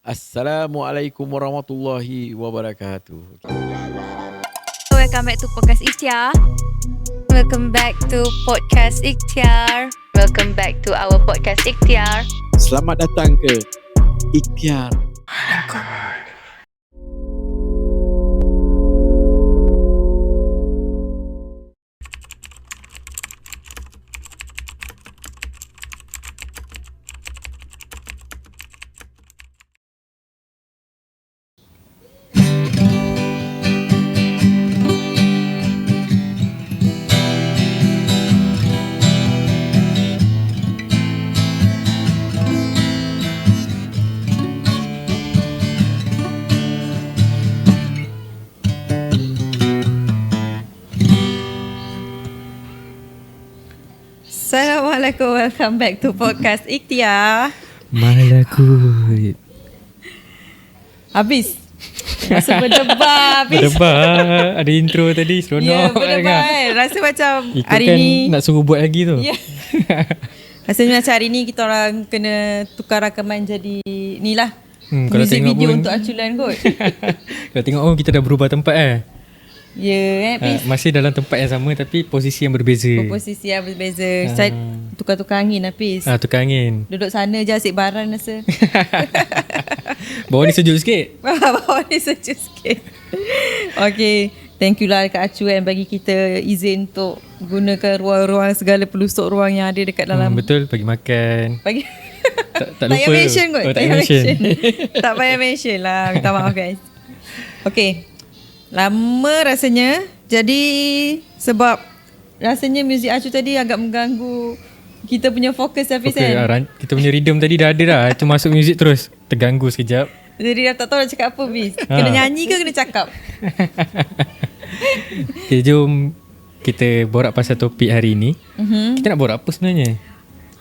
Assalamualaikum warahmatullahi wabarakatuh. Welcome back to Podcast Ikhtiar. Welcome back to Podcast Ikhtiar. Welcome back to our Podcast Ikhtiar. Selamat datang ke Ikhtiar. Assalamualaikum, welcome back to Podcast Ikhtiar. Malakut. Habis masa berdebar habis. Berdebar. Ada intro tadi seronok. Ya, berdebar rasa macam Ikut hari kan ni nak suruh buat lagi tu. Ya. Rasanya macam hari ni kita orang kena tukar rakaman jadi ni lah, Kalau music tengok video pun, untuk aculan kot. kalau tengok kita dah berubah tempat Ya, masih dalam tempat yang sama tapi posisi yang berbeza. posisi yang berbeza. Saya tukar-tukar angin Hafiz. Tukar angin. Duduk sana je asyik baran rasa. Bawah ni sejuk sikit. Bawah ni sejuk sikit. Okay, thank you lah dekat Acu yang bagi kita izin untuk gunakan ruang-ruang, segala pelusuk ruang yang ada dekat dalam. Betul, bagi makan. Bagi Tak payah lupa. mention kot. Tak payah mention. Tak payah mention lah. Minta maaf guys. Okay, lama rasanya. Jadi sebab rasanya muzik Acu tadi agak mengganggu kita punya fokus Hafiz kan. Kita punya rhythm tadi dah ada dah. Itu masuk muzik terus. Terganggu sekejap. Jadi dah tak tahu nak cakap apa Hafiz. Kena nyanyi ke kena cakap? Okay, jom kita borak pasal topik hari ni. Kita nak borak apa sebenarnya?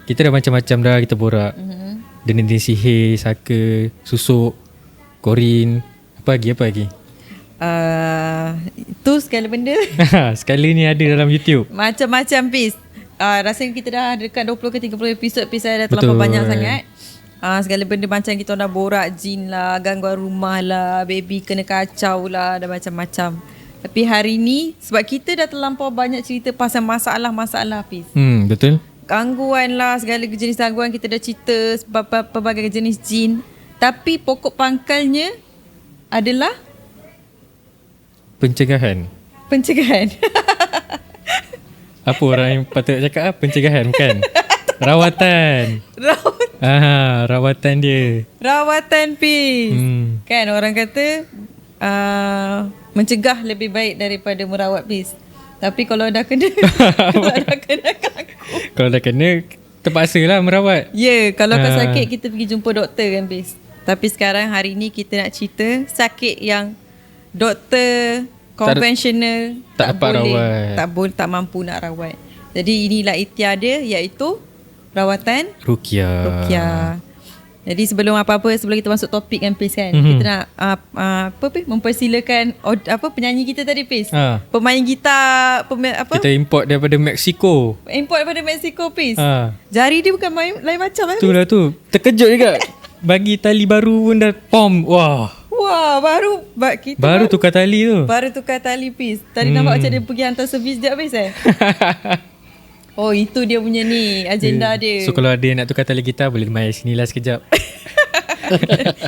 Kita dah macam-macam dah kita borak. Dinding sihir, saka, susuk, korin. Apa lagi? Itu segala benda. Sekali ni ada dalam YouTube. Macam-macam Hafiz. Rasanya kita dah dekat 20 ke 30 episod Hafiz, dah terlampau banyak sangat. Segala benda macam kita dah borak jin lah, gangguan rumah lah, baby kena kacau lah, dah macam-macam. Tapi hari ni sebab kita dah terlampau banyak cerita pasal masalah-masalah Hafiz. Betul. Gangguan lah, segala jenis gangguan kita dah cerita, pelbagai jenis jin. Tapi pokok pangkalnya adalah Pencegahan. Apa orang yang patut cakap? Pencegahan bukan? Rawatan. Rawatan dia. Rawatan Hafiz. Kan orang kata mencegah lebih baik daripada merawat Hafiz. Tapi kalau dah kena Kalau dah kena, terpaksa lah merawat. Ya, kalau kau sakit kita pergi jumpa doktor kan Hafiz. Tapi sekarang hari ni kita nak cerita sakit yang doktor konvensional tak dapat rawat. Tak mampu nak rawat. Jadi inilah ikhtiar dia, iaitu rawatan Ruqyah. Jadi sebelum kita masuk topik kan Hafiz kan, kita nak mempersilakan penyanyi kita tadi Hafiz. Pemain gitar kita import daripada Mexico. Hafiz. Jari dia bukan lain macam Hafiz. Itulah tu. Terkejut juga. Bagi tali baru pun dah pom. Wah, baru tukar tali tu. Baru tukar tali Hafiz. Tadi nampak macam dia pergi hantar servis dia Hafiz Oh, itu dia punya ni agenda dia. So kalau ada yang nak tukar tali gitar, boleh main sini lah sekejap.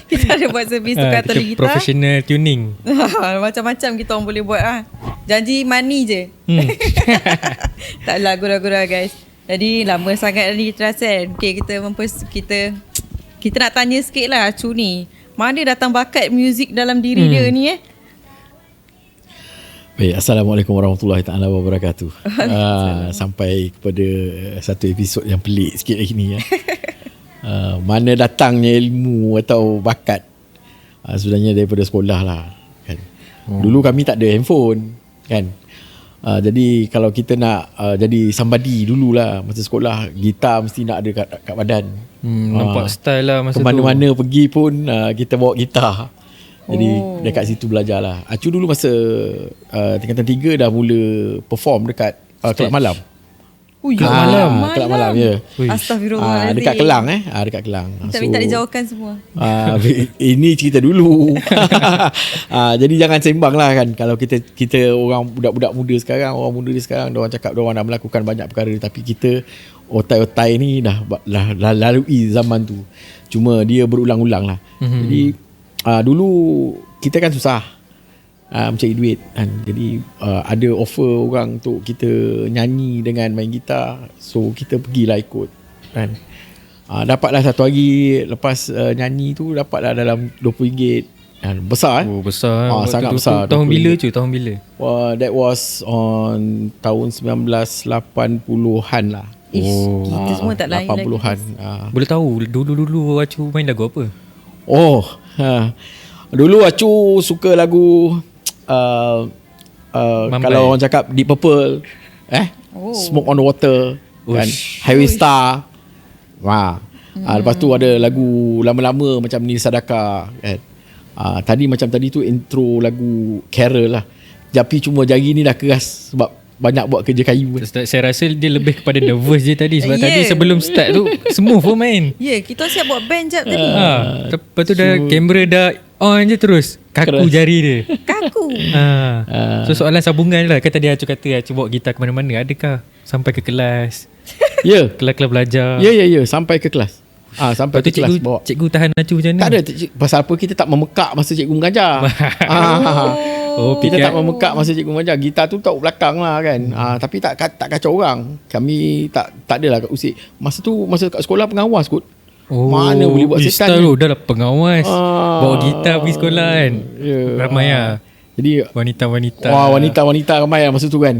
Kita ada buat servis tukar tali gitar. Professional tuning. Macam-macam kita orang boleh buat lah. Janji money je. Taklah gurau-gurau guys. Jadi lama sangat tadi kita rasa kan. Okay, kita nak tanya sikit lah Acu ni. Mana datang bakat muzik dalam diri dia ni Baik, Assalamualaikum warahmatullahi taala wabarakatuh. Sampai kepada satu episod yang pelik sikit lagi ni mana datangnya ilmu atau bakat? Sebenarnya daripada sekolah lah kan. Dulu kami tak ada handphone kan. Jadi kalau kita nak jadi somebody dululah masa sekolah, gitar mesti nak ada kat badan. Nampak style lah masa tu. Kemana-mana pergi pun kita bawa gitar. Jadi dekat situ belajar lah. Acu dulu masa tingkatan 3 dah mula perform dekat kelab malam. Kelab malam. Kelab malam, ya. Astaghfirullahaladzim. Dekat Kelang dekat Kelang. Minta dijauhkan semua. Ini cerita dulu. Jadi jangan sembang lah kan. Kalau kita orang budak-budak muda sekarang, orang muda sekarang, diorang cakap diorang dah melakukan banyak perkara, tapi kita otai-otai ni dah lalui zaman tu. Cuma dia berulang-ulang lah. Jadi dulu kita kan susah mencari duit kan. Jadi ada offer orang untuk kita nyanyi dengan main gitar, so kita pergilah ikut kan. Dapatlah satu hari lepas nyanyi tu, dapatlah dalam RM20 kan. Besar Oh besar. sangat tu, besar. Tahun RM20. bila tu? Tahun bila? That was on tahun 1980-an lah. Kita semua tak lain lagi. 80-an. Boleh tahu dulu Acu main lagu apa? Dulu Acu suka lagu kalau orang cakap Deep Purple, Smoke on the Water kan, Highway Star. Lepas tu ada lagu lama-lama macam Nil Sadaka kan. Tadi tu intro lagu Carol lah. Tapi cuma jari ni dah keras sebab banyak buat kerja kayu. Saya rasa dia lebih kepada nervous je tadi. Sebab tadi sebelum start tu smooth pun main. Kita siap buat band jap tadi. Lepas tu dah kamera dah on je terus. Kaku jari dia. Kaku. So soalan sambungan lah. Kan tadi Acu kata Acu bawa gitar ke mana-mana. Adakah sampai ke kelas? Kelas-kelas belajar? Ya. Sampai ke kelas. Sampai Lepas tu ke kelas bawa. cikgu tahan Acu macam mana? Tak ada. Pasal apa kita tak memekak masa cikgu mengajar. Kita tak memekak masa cikgu mengajar. Gitar tu tak belakang lah kan. Tapi tak kacau orang. Kami tak adalah kat usik. Masa kat sekolah pengawas kot. Mana boleh buat setan tu dah lah pengawas. Bawa gitar pergi sekolah kan. Ramai lah. Jadi wanita-wanita. Wanita-wanita ramai lah masa tu kan.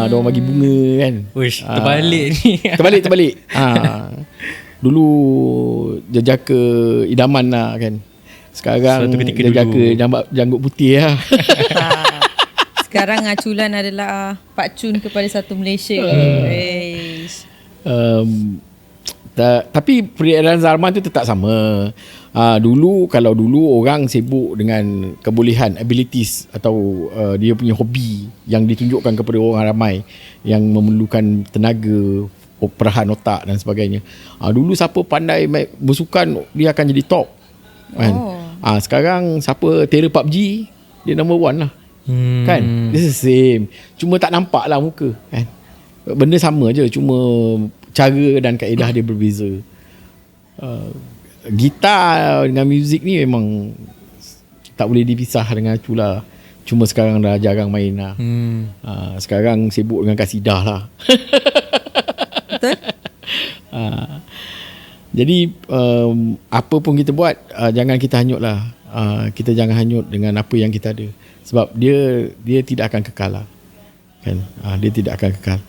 Diorang bagi bunga kan. Uish, terbalik ni. Terbalik. Dulu jejaka idaman lah kan. Sekarang jejaka janggut putih lah. Sekarang Aculan adalah Pak Cun kepada satu Malaysia. Tapi peredaran zaman tu tetap sama. Kalau dulu orang sibuk dengan kebolehan, abilities atau dia punya hobi yang ditunjukkan kepada orang ramai yang memerlukan tenaga, perahan otak dan sebagainya. Dulu siapa pandai bersukan dia akan jadi top kan. Sekarang siapa terror PUBG dia number one lah kan. This is the same, cuma tak nampak lah muka kan. Benda sama je, cuma cara dan kaedah dia berbeza. Gitar dengan muzik ni memang tak boleh dipisah dengan Acu lah. Cuma sekarang dah jarang main lah. Sekarang sibuk dengan kasidah lah. Betul? Jadi apa pun kita buat, jangan kita hanyut lah. Kita jangan hanyut dengan apa yang kita ada. Sebab dia tidak akan kekal lah kan. Dia tidak akan kekal.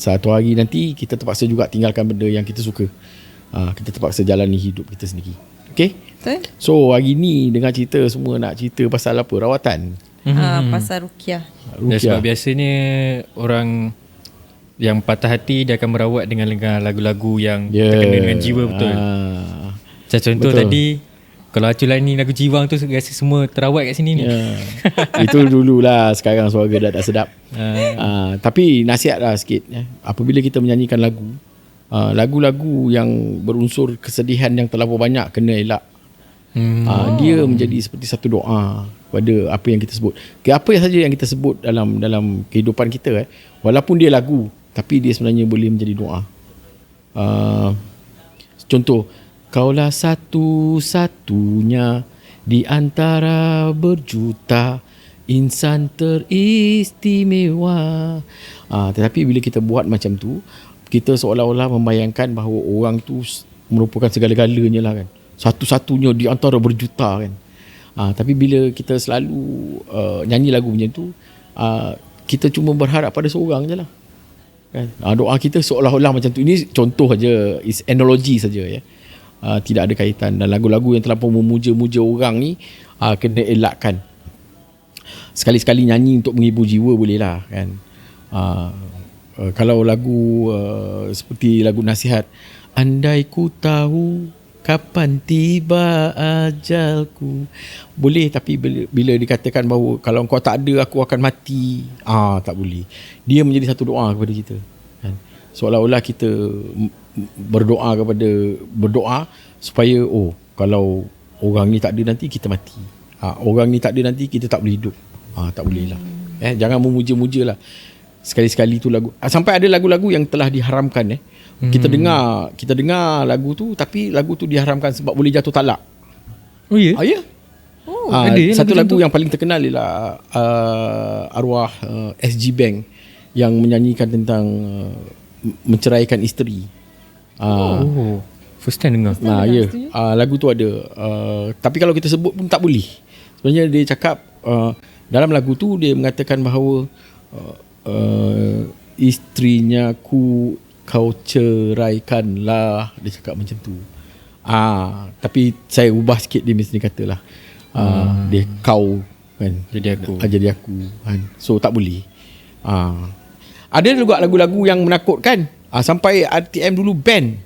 Satu hari nanti kita terpaksa juga tinggalkan benda yang kita suka. Kita terpaksa jalani hidup kita sendiri. Okay? Betul? So hari ni dengar cerita semua nak cerita pasal apa? Rawatan. Pasal Rukiah. Sebab biasanya orang yang patah hati dia akan merawat dengan lagu-lagu yang terkena dengan jiwa betul. Macam contoh betul. Tadi kalau Aculan ni lagu jiwang tu rasa semua terawat kat sini ni. Itu dululah, sekarang suara dah tak sedap. Tapi nasihat lah sikit apabila kita menyanyikan lagu-lagu yang berunsur kesedihan yang terlalu banyak kena elak. Dia menjadi seperti satu doa pada apa yang kita sebut. Apa saja yang kita sebut dalam kehidupan kita walaupun dia lagu, tapi dia sebenarnya boleh menjadi doa. Contoh, kaulah satu-satunya di antara berjuta insan teristimewa. Tetapi bila kita buat macam tu, kita seolah-olah membayangkan bahawa orang tu merupakan segala-galanya lah kan. Satu-satunya di antara berjuta kan. Tapi bila kita selalu nyanyi lagu macam tu, kita cuma berharap pada seorang je lah kan. Doa kita seolah-olah macam tu. Ini contoh saja, is analogy saja ya. Tidak ada kaitan. Dan lagu-lagu yang terlampau memuja-muja orang ni kena elakkan. Sekali-sekali nyanyi untuk menghibur jiwa boleh lah kan. Kalau lagu seperti lagu nasihat, andai ku tahu kapan tiba ajalku, boleh. Tapi bila dikatakan bahawa kalau kau tak ada aku akan mati, tak boleh. Dia menjadi satu doa kepada kita kan. Seolah-olah kita berdoa supaya kalau orang ni tak ada nanti kita mati. Orang ni tak ada nanti kita tak boleh hidup. Tak boleh lah. Jangan memuja-muja lah. Sekali-sekali tu lagu. Sampai ada lagu-lagu yang telah diharamkan. Kita dengar lagu tu, tapi lagu tu diharamkan sebab boleh jatuh talak. Oh ya? Ya. Ada satu lagu yang paling terkenal ialah arwah SG Bank yang menyanyikan tentang menceraikan isteri. First time dengar. Lagu tu ada. Tapi kalau kita sebut pun tak boleh. Sebenarnya dia cakap dalam lagu tu dia mengatakan bahawa isterinya kau ceraikanlah. Dia cakap macam tu. Tapi saya ubah sikit dia mesti katalah. Dia kau kan. Jadi aku kan. So tak boleh. Ada juga lagu-lagu yang menakutkan. Sampai RTM dulu ban.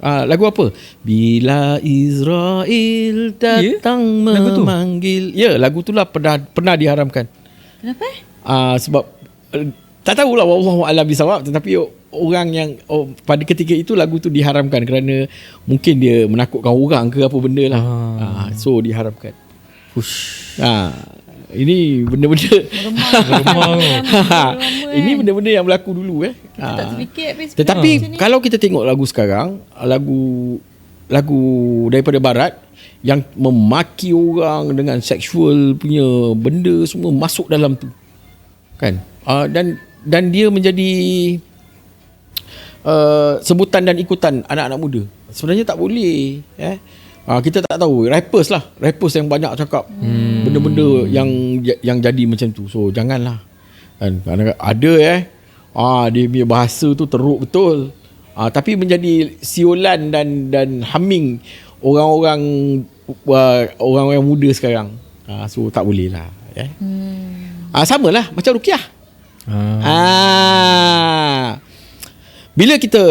Lagu apa? Bila Israel datang memanggil. Lagu tu lah pernah diharamkan. Kenapa? Sebab tak tahulah, wallahu a'lam bisawab, tetapi orang yang pada ketika itu lagu tu diharamkan kerana mungkin dia menakutkan orang ke apa benda lah. So diharamkan. Ini benda-benda ini benda-benda yang berlaku dulu tak terfikir. Tetapi kalau kita tengok lagu sekarang, lagu daripada barat yang memaki orang dengan seksual punya benda semua masuk dalam tu kan. Dan dia menjadi sebutan dan ikutan anak-anak muda. Sebenarnya tak boleh. Kita tak tahu. Rappers yang banyak cakap benda-benda yang jadi macam tu. So janganlah. Ada dia punya bahasa tu teruk betul. Tapi menjadi siulan dan humming orang-orang muda sekarang. So tak boleh lah. Samalah macam Ruqyah. Bila kita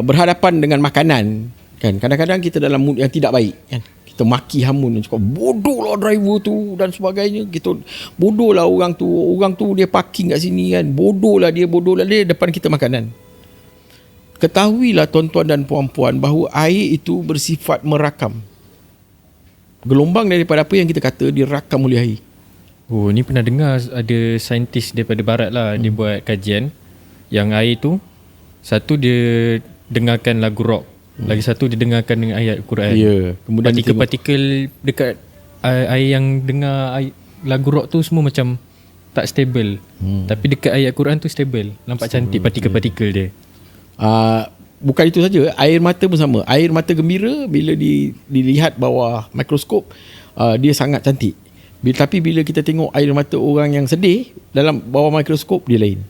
berhadapan dengan makanan kan, kadang-kadang kita dalam mood yang tidak baik kan, kita maki hamun, cakap bodoh lah driver tu dan sebagainya. Kita bodoh lah orang tu dia parking kat sini kan, bodoh lah dia depan kita makanan. Ketahuilah tuan-tuan dan puan-puan bahawa air itu bersifat merakam. Gelombang daripada apa yang kita kata dirakam oleh air. Ni pernah dengar ada saintis daripada barat lah, dia buat kajian yang air tu, satu dia dengarkan lagu rock, lagi satu dia dengarkan dengan ayat Quran. Kemudian partikel-partikel dekat air yang dengar lagu rock tu semua macam tak stable. Tapi dekat ayat Quran tu stable. Nampak cantik partikel-partikel dia. Bukan itu saja, air mata pun sama. Air mata gembira bila dilihat bawah mikroskop, dia sangat cantik. Tapi bila kita tengok air mata orang yang sedih dalam bawah mikroskop, dia lain.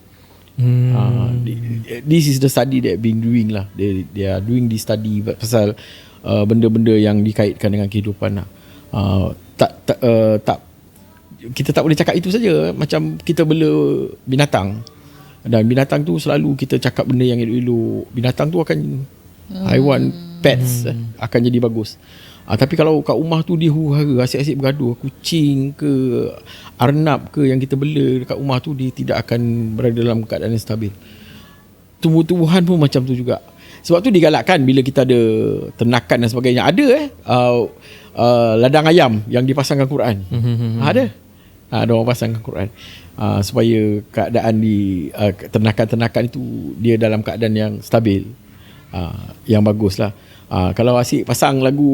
This is the study that been doing lah. They are doing this study pasal benda-benda yang dikaitkan dengan kehidupan lah. Kita tak boleh cakap itu saja. Macam kita bela binatang, dan binatang tu selalu kita cakap benda yang elok-elok. Binatang tu akan haiwan pets akan jadi bagus. Tapi kalau kat rumah tu dia huru-hara, asyik-asyik bergaduh, kucing ke arnab ke yang kita bela dekat rumah tu, dia tidak akan berada dalam keadaan yang stabil. Tumbuh-tumbuhan pun macam tu juga. Sebab tu digalakkan bila kita ada ternakan dan sebagainya. Ada ladang ayam yang dipasangkan Quran. Ada orang pasangkan Quran supaya keadaan di ternakan-ternakan itu dia dalam keadaan yang stabil, yang bagus lah. Kalau asyik pasang lagu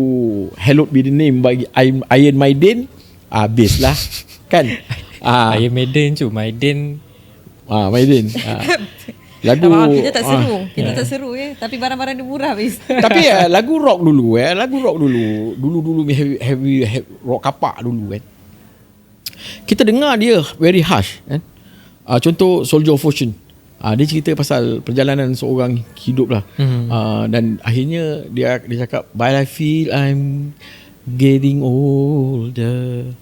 Hallowed Be The Name bagi Iron Maiden, habis lah kan. Iron Maiden tu Maiden. Lagu kita tak seru. Kita tak seru tapi barang-barang dia murah habis. Tapi lagu rock dulu dulu heavy rock kapak dulu kan, kita dengar dia very harsh kan. Contoh Soldier of Fortune. Dia cerita pasal perjalanan seorang hidup lah. Dan akhirnya dia cakap, but I feel I'm getting older.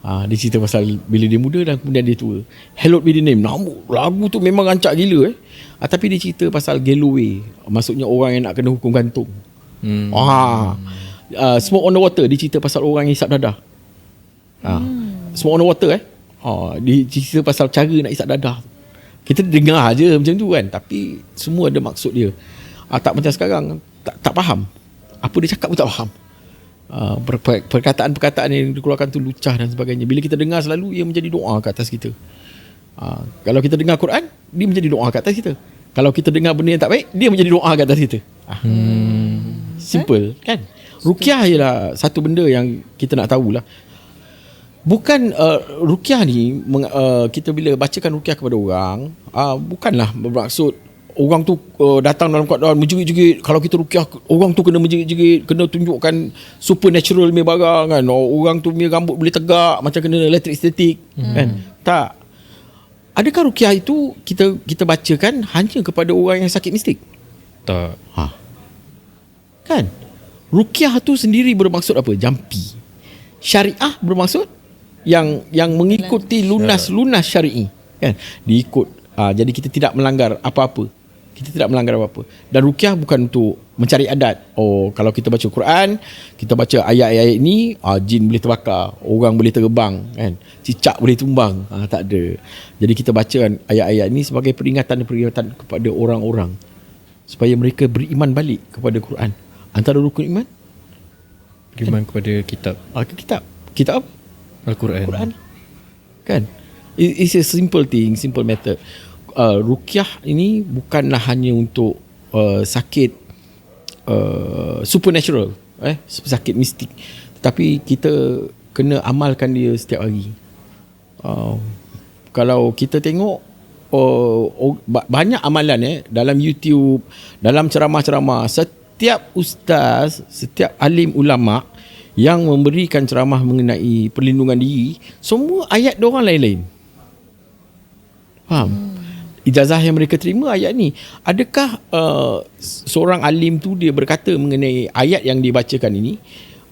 Dia cerita pasal bila dia muda dan kemudian dia tua. Hallowed Be The Name, lagu tu memang rancak gila tapi dia cerita pasal Galloway, maksudnya orang yang nak kena hukum gantung. Smoke on the Water, dia cerita pasal orang yang hisap dadah. Smoke on the Water dia cerita pasal cara nak hisap dadah. Kita dengar je macam tu kan, tapi semua ada maksud dia. Tak macam sekarang, tak faham. Apa dia cakap pun tak faham. Perkataan-perkataan yang dikeluarkan tu lucah dan sebagainya. Bila kita dengar selalu, ia menjadi doa ke atas kita. Kalau kita dengar Quran, dia menjadi doa ke atas kita. Kalau kita dengar benda yang tak baik, dia menjadi doa ke atas kita. Simple kan. Ruqyah ialah satu benda yang kita nak tahulah. Bukan ruqyah ni kita bila bacakan ruqyah kepada orang, bukanlah bermaksud orang tu datang dalam keadaan menjerit-jerit. Kalau kita ruqyah, orang tu kena menjerit-jerit, kena tunjukkan supernatural punya barang kan. Orang tu punya rambut boleh tegak macam kena elektrik statik kan. Tak. Adakah ruqyah itu kita bacakan hanya kepada orang yang sakit mistik? Tak. Kan? Ruqyah tu sendiri bermaksud apa? Jampi. Syariah bermaksud yang mengikuti lunas syar'i kan, diikut. Jadi kita tidak melanggar apa-apa. Dan ruqyah bukan untuk mencari adat. Kalau kita baca Quran, kita baca ayat-ayat ini, jin boleh terbakar, orang boleh terbang kan, cicak boleh tumbang. Tak ada. Jadi kita baca ayat-ayat ini sebagai peringatan kepada orang-orang supaya mereka beriman balik kepada Quran. Antara rukun iman, beriman kepada kitab. Kitab Al-Quran. Kan? It's a simple thing, simple method. Ruqyah ini bukanlah hanya untuk sakit supernatural, sakit mistik, tetapi kita kena amalkan dia setiap hari. Kalau kita tengok banyak amalan dalam YouTube, dalam ceramah-ceramah, setiap ustaz, setiap alim ulama yang memberikan ceramah mengenai perlindungan diri, semua ayat diorang lain-lain. Faham? Ijazah yang mereka terima ayat ni. Adakah seorang alim tu dia berkata mengenai ayat yang dibacakan ini,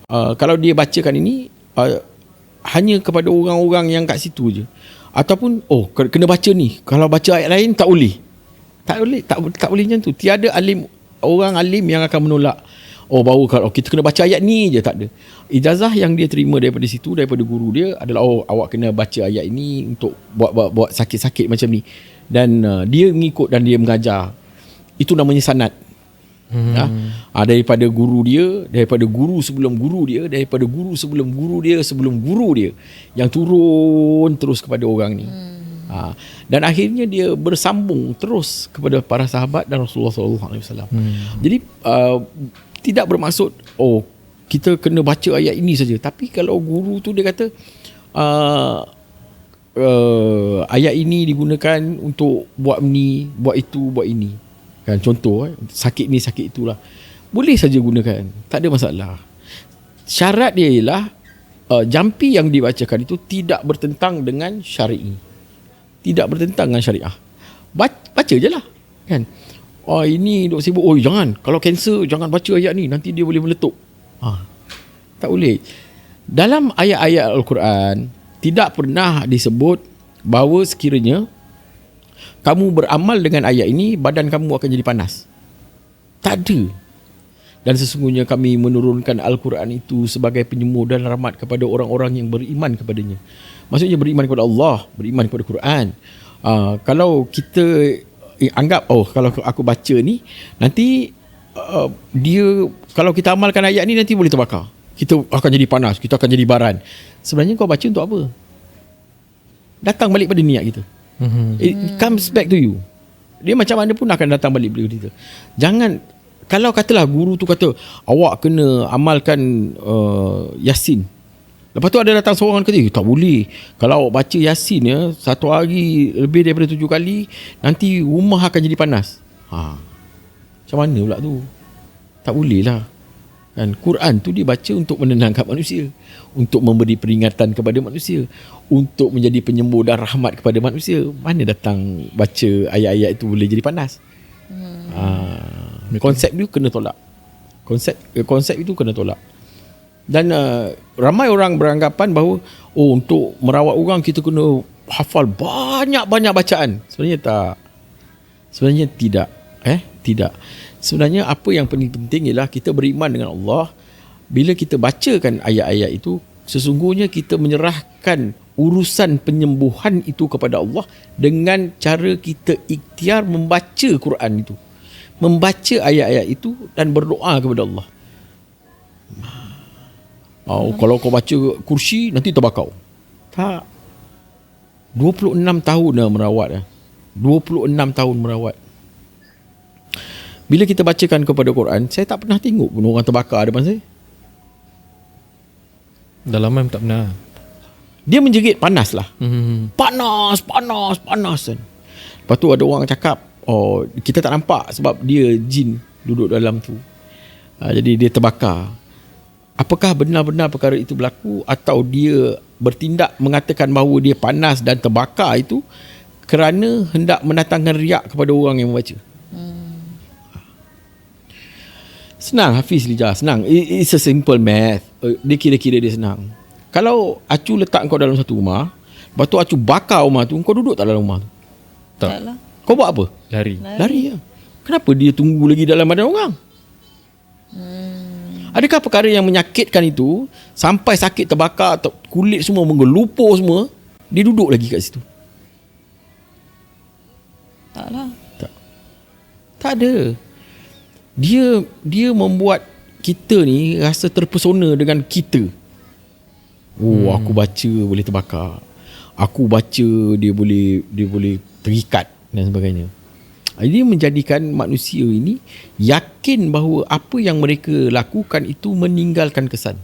kalau dia bacakan ini hanya kepada orang-orang yang kat situ je, ataupun kena baca ni, kalau baca ayat lain tak boleh. Tak boleh macam tu. Tiada orang alim yang akan menolak. Baru kalau kita kena baca ayat ni je, tak ada. Ijazah yang dia terima daripada situ, daripada guru dia adalah awak kena baca ayat ini untuk buat sakit-sakit macam ni. Dan dia mengikut dan dia mengajar. Itu namanya sanad. Daripada guru dia, daripada guru sebelum guru dia, daripada guru sebelum guru dia, sebelum guru dia, yang turun terus kepada orang ni. Dan akhirnya dia bersambung terus kepada para sahabat dan Rasulullah SAW. Jadi tidak bermaksud kita kena baca ayat ini saja. Tapi kalau guru tu dia kata ayat ini digunakan untuk buat ni, buat itu, buat ini kan, contoh sakit ni, sakit itulah, boleh saja gunakan, tak ada masalah. Syarat dia ialah jampi yang dibacakan itu tidak bertentang dengan syar'i, tidak bertentang dengan syariah. Baca je lah kan. Ini duk sibuk, jangan, kalau kanser jangan baca ayat ni, nanti dia boleh meletup. Tak boleh. Dalam ayat-ayat Al-Quran tidak pernah disebut bahawa sekiranya kamu beramal dengan ayat ini, badan kamu akan jadi panas. Tak ada. Dan sesungguhnya kami menurunkan Al-Quran itu sebagai penyembuh dan rahmat kepada orang-orang yang beriman kepadanya. Maksudnya beriman kepada Allah, beriman kepada Quran. Kalau kita anggap, kalau aku baca ni, nanti dia, kalau kita amalkan ayat ni nanti boleh terbakar, kita akan jadi panas, kita akan jadi baran. Sebenarnya kau baca untuk apa? Datang balik pada niat kita. It comes back to you. Dia macam mana pun akan datang balik pada kita. Jangan, kalau katalah guru tu kata awak kena amalkan Yasin, lepas tu ada datang seorang kata tak boleh, kalau awak baca Yasin satu hari lebih daripada 7 kali, nanti rumah akan jadi panas. Macam mana pula tu? Tak boleh lah kan. Quran tu dibaca untuk menenangkan manusia, untuk memberi peringatan kepada manusia, untuk menjadi penyembuh dan rahmat kepada manusia. Mana datang baca ayat-ayat itu boleh jadi panas? Konsep itu kena tolak. Konsep itu kena tolak. Dan ramai orang beranggapan bahawa untuk merawat orang kita kena hafal banyak-banyak bacaan. Sebenarnya tak. Sebenarnya tidak. Tidak. Sebenarnya apa yang paling penting ialah kita beriman dengan Allah. Bila kita bacakan ayat-ayat itu, sesungguhnya kita menyerahkan urusan penyembuhan itu kepada Allah dengan cara kita ikhtiar membaca Quran itu, membaca ayat-ayat itu dan berdoa kepada Allah. Kalau kau baca kursi nanti terbakau. Tak. 26 tahun dah merawat. 26 tahun merawat. Bila kita bacakan kepada Quran, saya tak pernah tengok pun orang terbakar depan saya. Dah lama tak pernah. Dia menjerit panas lah. Panas kan. Lepas tu ada orang cakap, kita tak nampak sebab dia jin duduk dalam tu. Jadi dia terbakar. Apakah benar-benar perkara itu berlaku atau dia bertindak mengatakan bahawa dia panas dan terbakar itu kerana hendak mendatangkan riak kepada orang yang membaca? Senang Hafiz Lijah, senang. It's a simple math. Dia kira-kira dia senang. Kalau acu letak kau dalam satu rumah, lepas tu acu bakar rumah tu, kau duduk tak dalam rumah tu? Tak. Kau buat apa? Lari ya. Kenapa dia tunggu lagi dalam badan orang? Adakah perkara yang menyakitkan itu sampai sakit terbakar, kulit semua menggelupur semua, dia duduk lagi kat situ? Taklah. Tak ada. Dia membuat kita ni rasa terpesona dengan kita. Aku baca boleh terbakar. Aku baca dia boleh terikat dan sebagainya. Ini menjadikan manusia ini yakin bahawa apa yang mereka lakukan itu meninggalkan kesan.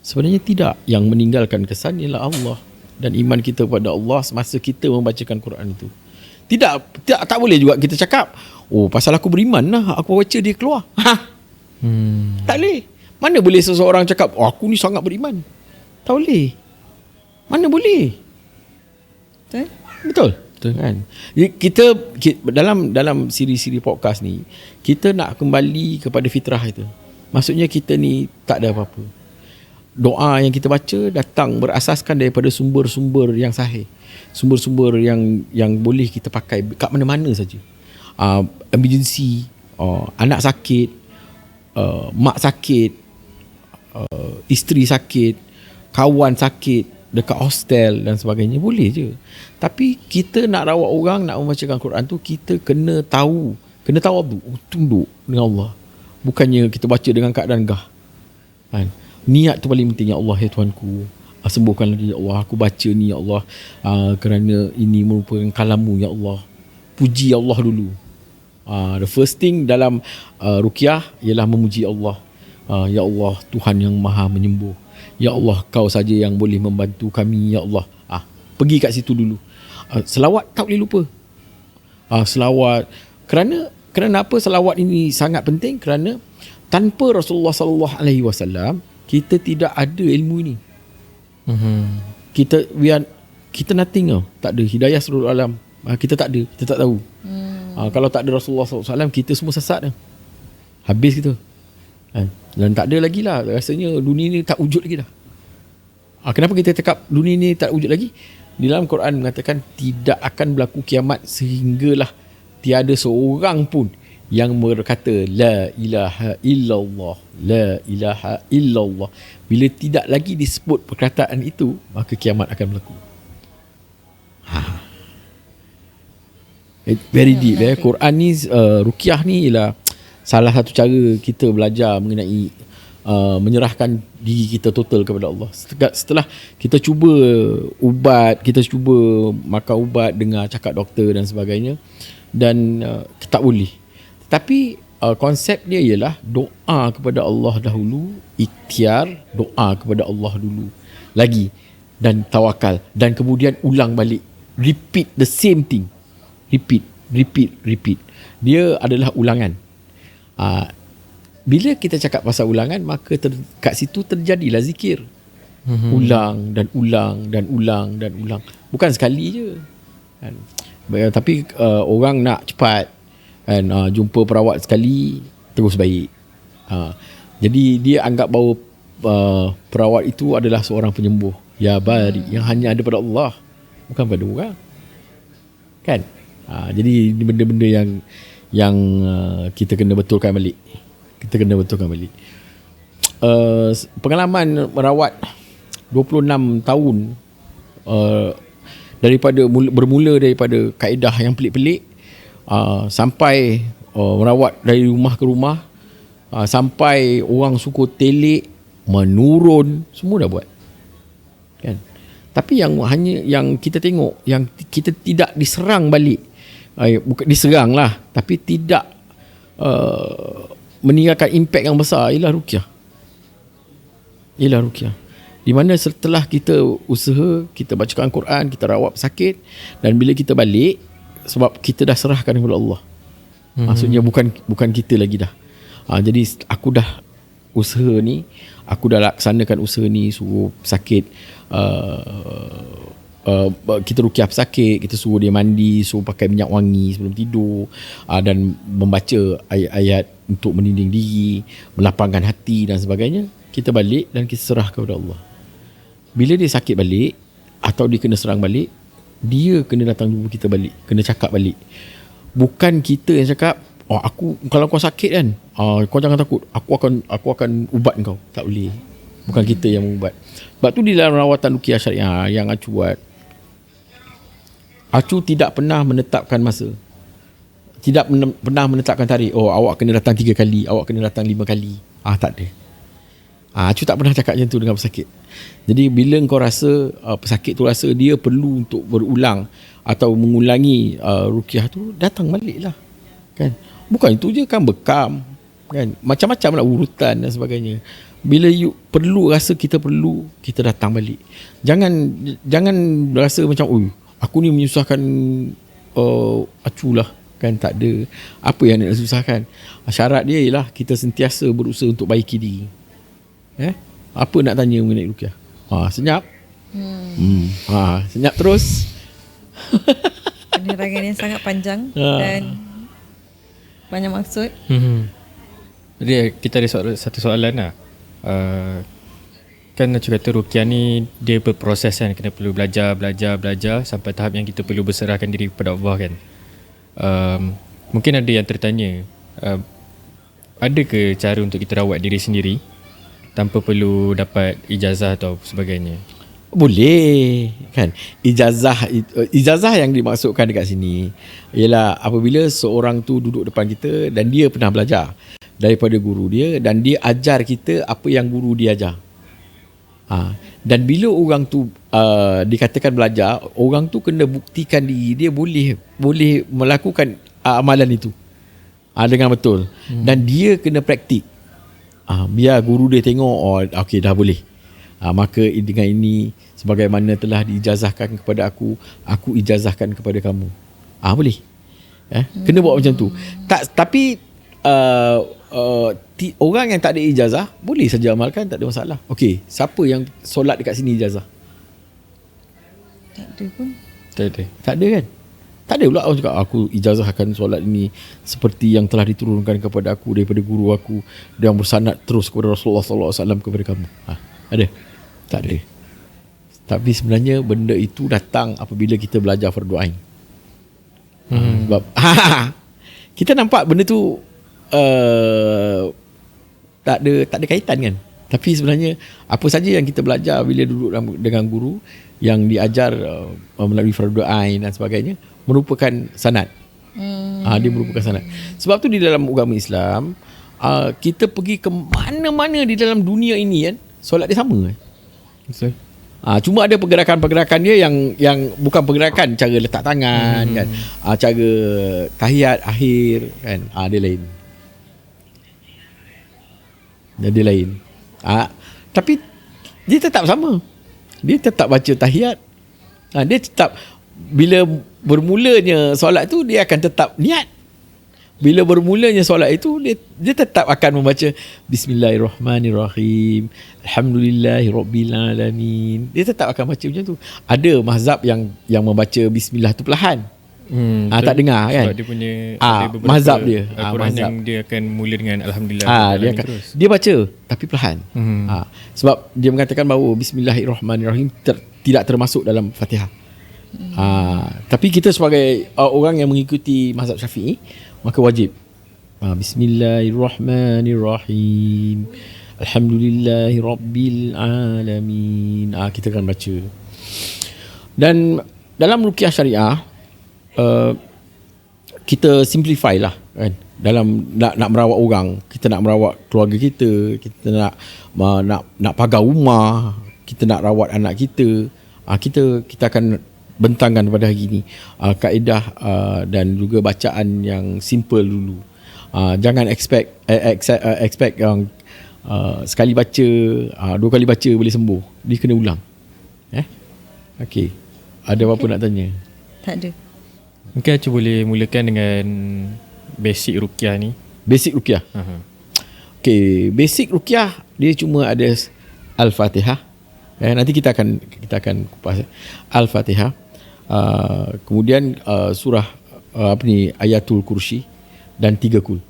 Sebenarnya tidak. Yang meninggalkan kesan ialah Allah dan iman kita kepada Allah semasa kita membacakan Quran itu. Tak boleh juga kita cakap, pasal aku beriman lah, aku baca dia keluar. Tak boleh. Mana boleh seseorang cakap, aku ni sangat beriman? Tak boleh. Mana boleh? Betul kan? Kita dalam siri-siri podcast ni, kita nak kembali kepada fitrah itu. Maksudnya kita ni tak ada apa-apa. Doa yang kita baca datang berasaskan daripada sumber-sumber yang sahih. Sumber-sumber yang boleh kita pakai kat mana-mana saja. Emergency, anak sakit, mak sakit, isteri sakit, kawan sakit, dekat hostel dan sebagainya, boleh je. Tapi kita nak rawat orang, nak membacakan Quran tu, kita kena tahu tunduk dengan Allah. Bukannya kita baca dengan keadaan gah. Kan? Niat tu paling penting. Ya Allah, ya Tuhanku, sembuhkanlah dia, ya Allah. Aku baca ni, ya Allah, kerana ini merupakan kalam-Mu, ya Allah. Puji Allah dulu. The first thing dalam ruqyah ialah memuji Allah. Ya Allah, Tuhan yang maha menyembuh. Ya Allah, Kau saja yang boleh membantu kami, ya Allah. Pergi kat situ dulu. Selawat tak boleh lupa. Selawat. Kerana apa selawat ini sangat penting? Kerana tanpa Rasulullah sallallahu alaihi wasallam, kita tidak ada ilmu ini. Kita nothing tau. Tak ada hidayah seluruh alam. Kita tak ada. Kita tak tahu. Kalau tak ada Rasulullah sallallahu alaihi wasallam, kita semua sesat dah. Habis kita. Dan tak ada lagi lah. Rasanya dunia ni tak wujud lagi dah. Kenapa kita cakap dunia ni tak wujud lagi? Di dalam Quran mengatakan tidak akan berlaku kiamat sehinggalah tiada seorang pun yang berkata la ilaha illallah, la ilaha illallah. Bila tidak lagi disebut perkataan itu, maka kiamat akan berlaku. Very deep. Quran ni, ruqyah ni ialah salah satu cara kita belajar mengenai menyerahkan diri kita total kepada Allah. Setelah kita cuba ubat, kita cuba makan ubat, dengar cakap doktor dan sebagainya, dan tak boleh. Tapi konsep dia ialah doa kepada Allah dahulu, ikhtiar, doa kepada Allah dulu lagi, dan tawakal, dan kemudian ulang balik, repeat the same thing, repeat. Dia adalah ulangan. Bila kita cakap pasal ulangan, maka kat situ terjadilah zikir. Ulang dan ulang dan ulang dan ulang. Bukan sekali je kan? Tapi orang nak cepat kan, jumpa perawat sekali terus baik. Jadi dia anggap bahawa perawat itu adalah seorang penyembuh ya bari, yang hanya ada pada Allah, bukan pada orang kan. Jadi benda-benda yang kita kena betulkan balik. Pengalaman merawat 26 tahun bermula daripada kaedah yang pelik-pelik, sampai merawat dari rumah ke rumah, sampai orang suka telik, menurun, semua dah buat kan. Tapi yang kita tengok, yang kita tidak diserang balik, bukan diserang lah, tapi tidak meninggalkan impak yang besar, ialah ruqyah. Di mana setelah kita usaha, kita bacakan Quran, kita rawat pesakit, dan bila kita balik, sebab kita dah serahkan kepada Allah. Maksudnya bukan kita lagi dah. Jadi aku dah usaha ni, aku dah laksanakan usaha ni, suruh pesakit, kita ruqyah pesakit, kita suruh dia mandi, suruh pakai minyak wangi sebelum tidur, dan membaca ayat-ayat untuk meninding diri, melapangkan hati dan sebagainya. Kita balik dan kita serah kepada Allah. Bila dia sakit balik atau dia kena serang balik, dia kena datang jumpa kita balik, kena cakap balik. Bukan kita yang cakap, kalau kau sakit kan, kau jangan takut, aku akan ubat kau. Tak boleh. Bukan kita yang mengubat. Sebab tu di dalam rawatan ruqyah syariah yang Acu buat, Acu tidak pernah menetapkan masa, tidak pernah menetapkan tarikh. Awak kena datang 3 kali, awak kena datang 5 kali. Tak ada. Acu tak pernah cakap macam tu dengan pesakit. Jadi bila kau rasa pesakit tu rasa dia perlu untuk berulang atau mengulangi ruqyah tu, datang balik lah kan. Bukan itu je kan, bekam kan, macam-macam lah urutan dan sebagainya. Bila you perlu, rasa kita perlu, kita datang balik. Jangan rasa macam aku ni menyusahkan Acu lah kan. Tak ada apa yang nak susahkan. Syarat dia ialah kita sentiasa berusaha untuk baiki diri. Apa nak tanya mengenai ruqyah? Senyap. Senyap terus. Penerangan yang sangat panjang dan banyak maksud. Jadi kita ada satu soalan lah. Kan Acu kata ruqyah ni dia berproses kan, kena perlu belajar sampai tahap yang kita perlu berserahkan diri kepada Allah kan. Mungkin ada yang tertanya, ada ke cara untuk kita rawat diri sendiri tanpa perlu dapat ijazah atau sebagainya? Boleh kan. Ijazah yang dimaksudkan dekat sini ialah apabila seorang tu duduk depan kita dan dia pernah belajar daripada guru dia dan dia ajar kita apa yang guru dia ajar. Dan bila orang tu dikatakan belajar, orang tu kena buktikan diri dia boleh melakukan amalan itu dengan betul. Dan dia kena praktik. Biar guru dia tengok, okey dah boleh. Maka dengan ini, sebagaimana telah diijazahkan kepada aku ijazahkan kepada kamu. Boleh. Kena buat macam tu. Tapi orang yang tak ada ijazah boleh saja amalkan, tak ada masalah. Okey, siapa yang solat dekat sini ijazah? Tak ada pun. Tak ada kan? Tak ada pula orang cakap aku ijazahkan solat ini seperti yang telah diturunkan kepada aku daripada guru aku dan bersanad terus kepada Rasulullah SAW kepada kamu. Ada? Tak ada. Tapi sebenarnya benda itu datang apabila kita belajar fardu ain. Sebab kita nampak benda tu tak ada kaitan kan. Tapi sebenarnya apa saja yang kita belajar bila duduk dengan guru yang diajar melalui fardu ain dan sebagainya merupakan sanad. Dia merupakan sanad. Sebab tu di dalam agama Islam, kita pergi ke mana-mana di dalam dunia ini kan, solat dia sama kan. Cuma ada pergerakan-pergerakan dia yang bukan pergerakan cara letak tangan kan, cara tahiyat akhir kan, dia lain. Dia lain. Tapi dia tetap sama. Dia tetap baca tahiyat. Dia tetap, bila bermulanya solat tu dia akan tetap niat. Bila bermulanya solat itu dia tetap akan membaca Bismillahirrahmanirrahim, Alhamdulillahirabbil alamin. Dia tetap akan baca macam tu. Ada mazhab yang membaca bismillah tu perlahan. Tak dengar kan. Sebab dia punya mazhab dia. Al-Quran yang dia akan mula dengan Alhamdulillah. Dia baca tapi perlahan. Sebab dia mengatakan bahawa Bismillahirrahmanirrahim tidak termasuk dalam Fatihah. Tapi kita sebagai orang yang mengikuti mazhab Syafi'i, maka wajib Bismillahirrahmanirrahim, Alhamdulillahirabbil alamin. Kita akan baca. Dan dalam ruqyah syariah kita simplify lah kan. Dalam nak merawat orang, kita nak merawat keluarga kita, kita nak pagar rumah, kita nak rawat anak kita, kita akan bentangkan pada hari ini kaedah dan juga bacaan yang simple dulu. Jangan expect yang sekali baca, 2 kali baca boleh sembuh. Dia kena ulang. Okey. Ada apa-apa nak tanya? Tak ada. Mungkin Acu boleh mulakan dengan basic ruqyah ni. Basic ruqyah. Okey, basic ruqyah dia cuma ada Al-Fatihah. Nanti kita akan kupas Al-Fatihah. Kemudian surah Ayatul Kursi dan 3 kul.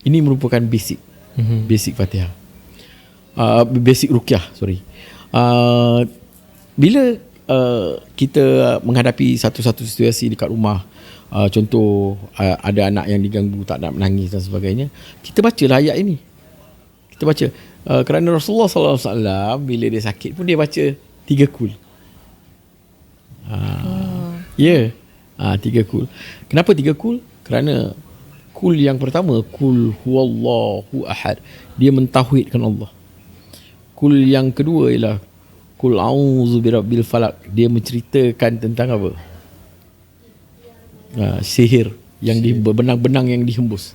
Ini merupakan basic. Basic Fatihah. Basic ruqyah, sorry. Bila kita menghadapi satu-satu situasi dekat rumah, contoh ada anak yang diganggu, tak nak menangis dan sebagainya, kita bacalah ayat ini. Kita baca kerana Rasulullah SAW bila dia sakit pun dia baca 3 kul. 3 kul. Kenapa 3 kul? Kerana kul yang pertama, kul huwallahu ahad, dia mentauhidkan Allah. Kul yang kedua ialah kul a'udzu birabbil falaq, dia menceritakan tentang apa? Sihir yang benang-benang yang dihembus.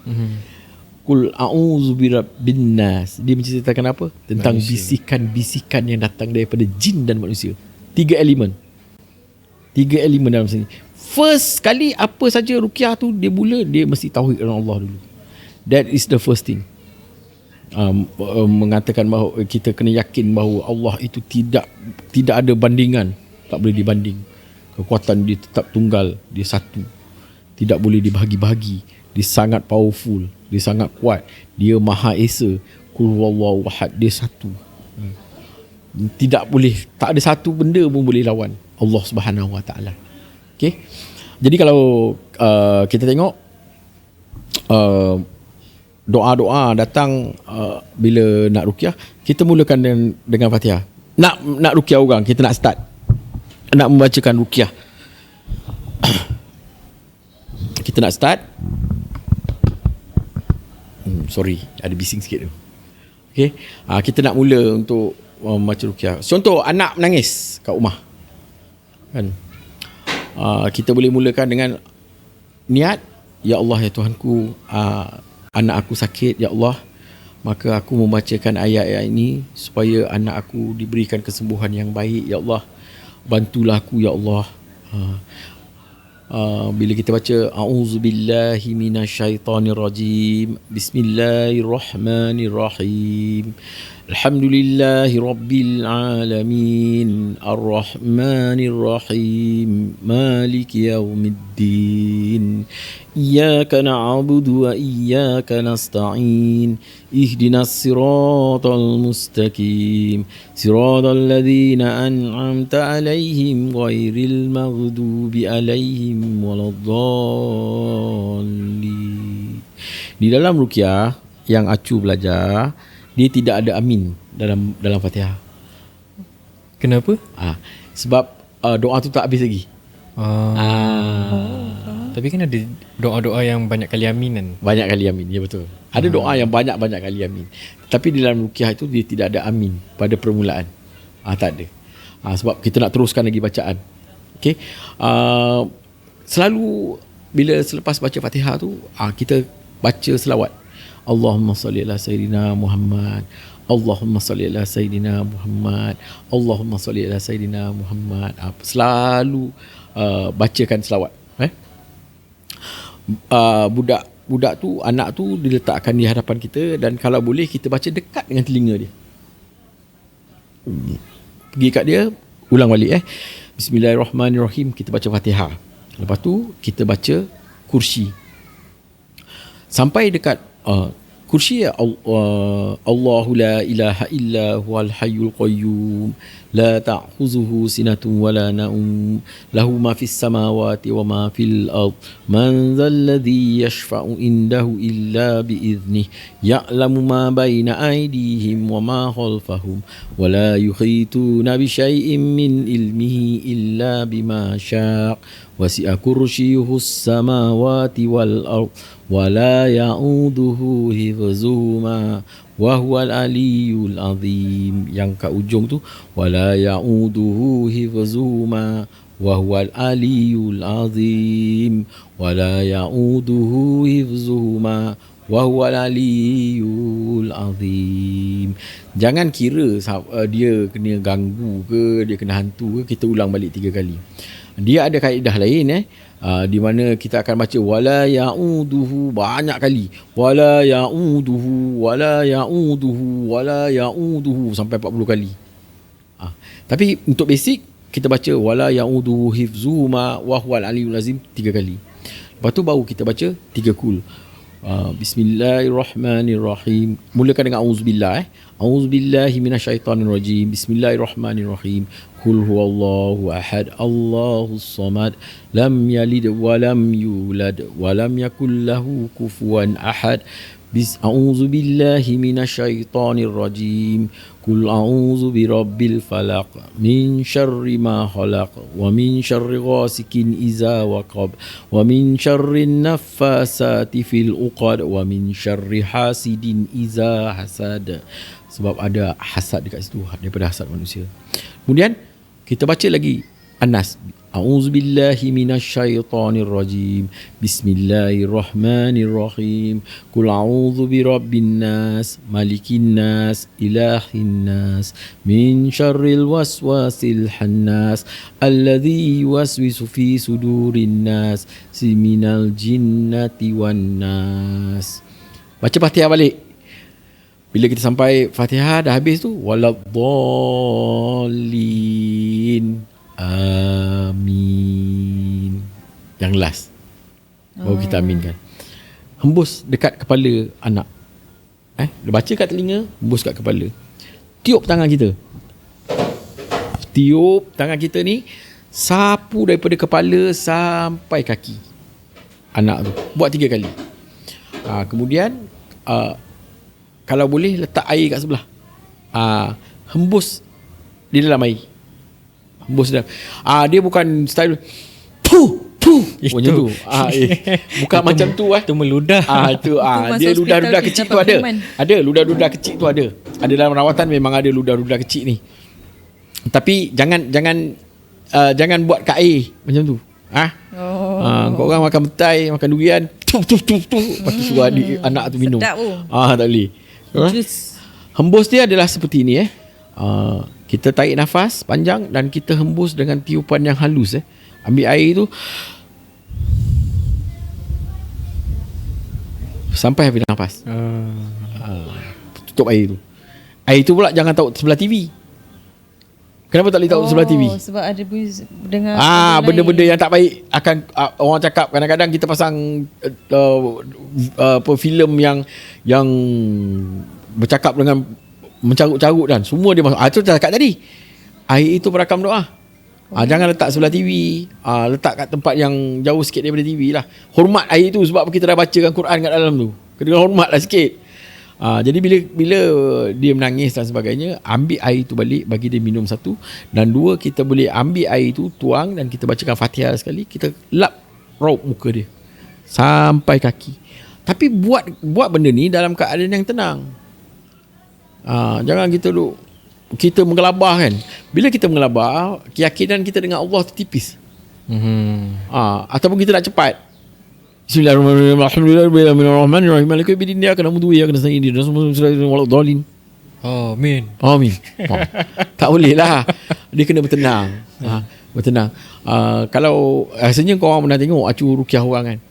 Kul a'udzu birabbin nas, dia menceritakan apa? Tentang bisikan-bisikan yang datang daripada jin dan manusia. 3 elemen dalam sini. First kali apa saja ruqyah tu dia mesti tauhid dengan Allah dulu. That is the first thing. Mengatakan bahawa kita kena yakin bahawa Allah itu tidak ada bandingan, tak boleh dibanding. Kekuatan dia tetap tunggal, dia satu, tidak boleh dibahagi-bahagi. Dia sangat powerful, dia sangat kuat, dia Maha Esa. Qul huwallahu ahad, dia satu. Tidak boleh, tak ada satu benda pun boleh lawan Allah Subhanahu Wa Taala. Okey. Jadi kalau kita tengok doa-doa datang bila nak ruqyah, kita mulakan dengan Fatihah. Nak ruqyah orang, kita nak start, nak membacakan ruqyah. Kita nak start. Sorry, ada bising sikit tu. Okay, kita nak mula untuk membaca ruqyah. Contoh anak menangis kat rumah, kan? Kita boleh mulakan dengan niat, ya Allah, ya Tuhanku, anak aku sakit, ya Allah, maka aku membacakan ayat-ayat ini supaya anak aku diberikan kesembuhan yang baik, ya Allah, bantulah aku, ya Allah. Bila kita baca a'udzubillahi minasyaitonirrajim, bismillahirrahmanirrahim, alhamdulillahi rabbil alamin, arrahmanirrahim, maliki yaumiddin, iyyaka na'budu wa iyyaka nasta'in, ihdinas siratal mustaqim, siratal ladzina an'amta 'alaihim ghairil maghdubi 'alaihim waladdallin. Di dalam ruqyah yang Acu belajar, dia tidak ada amin dalam Fatihah. Kenapa? Sebab doa tu tak habis lagi. Tapi kan ada doa-doa yang banyak kali amin kan? Banyak kali amin, ya betul. Ada doa yang banyak-banyak kali amin. Tapi di dalam ruqyah itu dia tidak ada amin pada permulaan. Tak ada. Sebab kita nak teruskan lagi bacaan. Okey. Selalu bila selepas baca Fatihah tu, kita baca selawat. Allahumma salli ala sayyidina Muhammad, Allahumma salli ala sayyidina Muhammad, Allahumma salli ala sayyidina Muhammad. Selalu bacakan selawat. Budak tu, anak tu diletakkan di hadapan kita, dan kalau boleh kita baca dekat dengan telinga dia. Pergi kat dia, ulang balik. Bismillahirrahmanirrahim, kita baca Fatihah. Lepas tu kita baca kursi sampai dekat kursi Allahu la ilaha illa huwal hayyul qayyum la ta'khuzuhu sinatun wala naum lahu ma fis samawati wa ma fil ard man dhal ladzi yashfa'u indahu illa bi idhnih ya'lamu ma baina aydihim wa ma khalfahum wa la yuhituna bi syai'in min ilmihi illa bima syaa' wasi'a kursiyyuhu as-samawati wal ard wa la ya'uduhu hifzuhuma wa huwal aliyyul azim. Yang kat ujung tu wala ya'uduhu hifzuhuma wa huwal aliyyul azim wala ya'uduhu hifzuhuma wa huwal aliyyul azim. Jangan kira dia kena ganggu ke, dia kena hantu ke, kita ulang balik 3 kali. Dia ada kaedah lain di mana kita akan baca wala ya'uduhu banyak kali, wala ya'uduhu wala ya'uduhu wala ya'uduhu sampai 40 kali. Tapi untuk basic kita baca wala ya'uduhu hifzuhuma wa huwal aliyyul azim 3 kali. Lepas tu baru kita baca 3 kul. Bismillahirrahmanirrahim. Mulakan dengan auzubillah. Auzubillahi minasyaitonirrajim. Bismillahirrahmanirrahim. Qul huwallahu ahad, Allahus samad, lam yalid wa lam yulad wa lam yakul lahu kufuwan ahad. A'udzu billahi minasyaitonir rajim. Qul a'udzu birabbil falaq min syarri ma khalaq wa min syarri ghasikin iza waqab wa min syarrin naffasati fil uqad wa min syarri hasidin iza hasad. Sebab ada hasad dekat situ, daripada hasad manusia. Kemudian kita baca lagi An-Nas. A'udzubillahi minasyaitonir rajim. Bismillahirrahmanirrahim. Qul a'udzu birabbin nas, malikin nas, ilahin nas, min syarril waswasil khannas, alladzi yuwaswisu fi sudurin nas, minal jinnati wan nas. Baca Fatihah balik. Bila kita sampai Fatihah dah habis tu, waladdallin, amin. Yang last baru kita aminkan. Hembus dekat kepala anak. Dia baca kat telinga, hembus kat kepala. Tiup tangan kita. Tiup tangan kita ni, sapu daripada kepala sampai kaki anak tu. Buat 3 kali. Kemudian kalau boleh letak air kat sebelah. Hembus di dalam air. Hembus dalam. Dia bukan style macam tu. Bukan macam tu Itu meludah. Itu dia ludah-ludah kecil tu ada. Ada ludah-ludah kecil tu ada. Ada dalam rawatan memang ada ludah-ludah kecil ni. Tapi jangan buat kat air macam tu. Kau orang makan petai, makan durian, lepas tu suruh anak tu minum. Sedap tu. Tak boleh. Hembus dia adalah seperti ni kita tarik nafas panjang dan kita hembus dengan tiupan yang halus. Ambil air tu sampai habis nafas. Tutup air tu. Air tu pula jangan taruh sebelah TV. Kenapa tak boleh taruh sebelah TV? Sebab ada dengar benda-benda yang tak baik akan orang cakap. Kadang-kadang kita pasang filem yang bercakap dengan mencarut-carut dan semua dia masuk. Itu dah cakap tadi. Air itu perakam doa. Jangan letak sebelah TV. Letak kat tempat yang jauh sikit daripada TV lah. Hormat air itu sebab kita dah bacakan Quran kat dalam tu. Kena hormatlah sikit. Jadi bila dia menangis dan sebagainya, ambil air itu balik, bagi dia minum 1, dan 2, kita boleh ambil air itu, tuang dan kita bacakan Fatihah sekali, kita lap raup muka dia sampai kaki. Tapi buat benda ni dalam keadaan yang tenang. Jangan kita menggelabah kan. Bila kita menggelabah, keyakinan kita dengan Allah tu tipis. Ataupun kita nak cepat. Bismillahirrahmanirrahim. Alhamdulillahirrahmanirrahim. Maliki yaumiddin. Iyyaka na'budu wa iyyaka nasta'in. Ihdinas siratal mustaqim. Amin. Tak boleh lah. Dia kena bertenang. Bertenang. Kalau rasanya kau orang pernah tengok acu rukiah orang kan.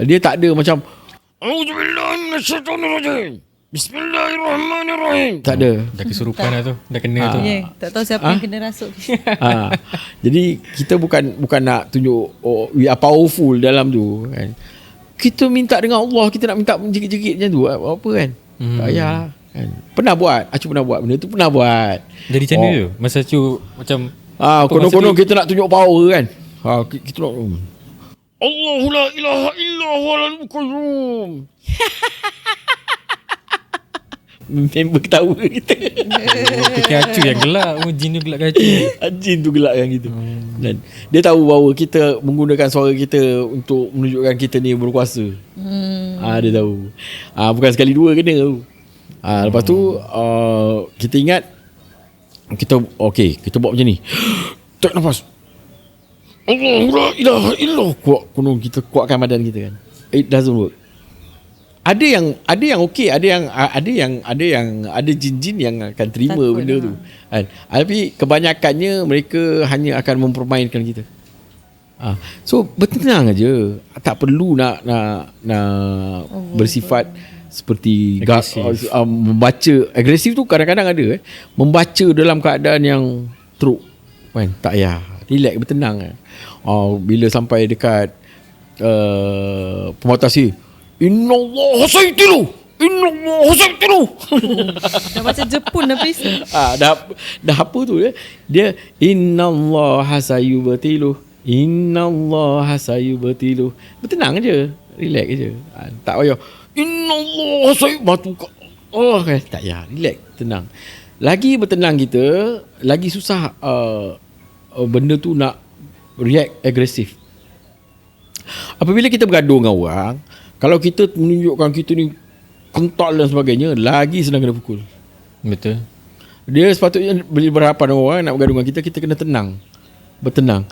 Dia tak ada macam Auzubillahi minasyaitonirrajim. Bismillahirrahmanirrahim. Tak ada. Dah kesurupan lah tu. Dah kena tu. Tak tahu siapa yang kena rasuk. Jadi kita bukan nak tunjuk we are powerful dalam tu kan. kita minta dengan Allah, kita nak minta menjerit-jerit macam tu, apa kan? Tak payah kan. Pernah buat, Acu pernah buat benda tu, pernah buat. Jadi macam mana tu? Masa Acu macam konon-konon kita nak tunjuk power kan. Kita nak Allahu la ilaha illa huwal qayyum. Member ketawa kita. Fikir Acu yang gelak, jin tu gelakkan Acu. Jin tu gelakkan kita. Dan dia tahu bahawa kita menggunakan suara kita untuk menunjukkan kita ni berkuasa. Dia tahu. Bukan sekali dua kena tu. Lepas tu kita ingat kita kita buat macam ni. Tarik nafas. Allahu la ilaha illallah. Konon kita kuatkan badan kita kan. It doesn't work. Ada yang okey, ada jin-jin yang akan terima takut benda tu. Kan? Tapi kebanyakannya mereka hanya akan mempermainkan kita. So bertenang aja. Tak perlu nak bersifat seperti membaca agresif tu. Kadang-kadang ada membaca dalam keadaan yang teruk kan. Tak payah, relax, bertenang. Bila sampai dekat pembatas Innallaha sayyidilu, Innallaha sayyidilu. Dah macam Jepun habis. Dah apa tu dia Innallaha sayyubtilu, Innallaha sayyubtilu. Bertenang je, relax je. Tak payah Innallaha sayyubatu. Kan, tak payah, relax, tenang. Lagi bertenang kita, lagi susah benda tu nak react agresif. Apabila kita bergaduh dengan orang, kalau kita menunjukkan kita ni kental dan sebagainya, lagi senang kena pukul. Betul. Dia sepatutnya bila berhadapan dengan orang nak bergaduh dengan kita kena tenang, bertenang.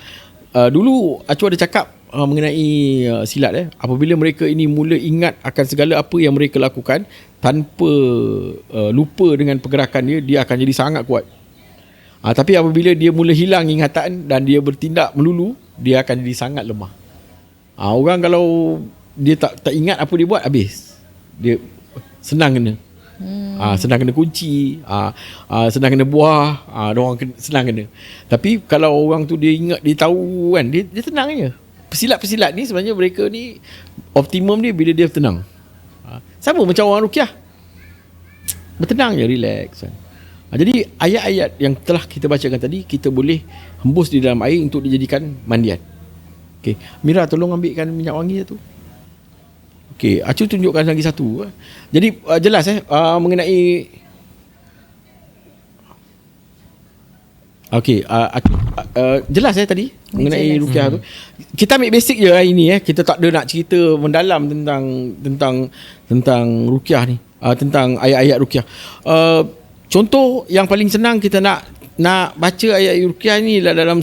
Dulu Acu ada cakap mengenai silat. Apabila mereka ini mula ingat akan segala apa yang mereka lakukan tanpa lupa dengan pergerakan dia akan jadi sangat kuat. Tapi apabila dia mula hilang ingatan dan dia bertindak melulu, dia akan jadi sangat lemah. Orang kalau dia tak ingat apa dia buat, habis. Dia senang kena. Senang kena kunci, senang kena buah, orang senang kena. Tapi kalau orang tu dia ingat, dia tahu kan, dia tenang je. Pesilat-pesilat ni sebenarnya mereka ni optimum dia bila dia tenang. Sama macam orang ruqyah. Bertenang je, relax. Jadi ayat-ayat yang telah kita bacakan tadi, kita boleh hembus di dalam air untuk dijadikan mandian. Okay. Mira, tolong ambilkan minyak wangi tu. Okey, Acu tunjukkan lagi satu. Jadi jelas mengenai jelas tadi mengenai ruqyah tu. Kita ambil basic je hari ni Kita tak ada nak cerita mendalam tentang ruqyah ni, tentang ayat-ayat ruqyah. Contoh yang paling senang kita nak baca ayat ruqyah ni dalam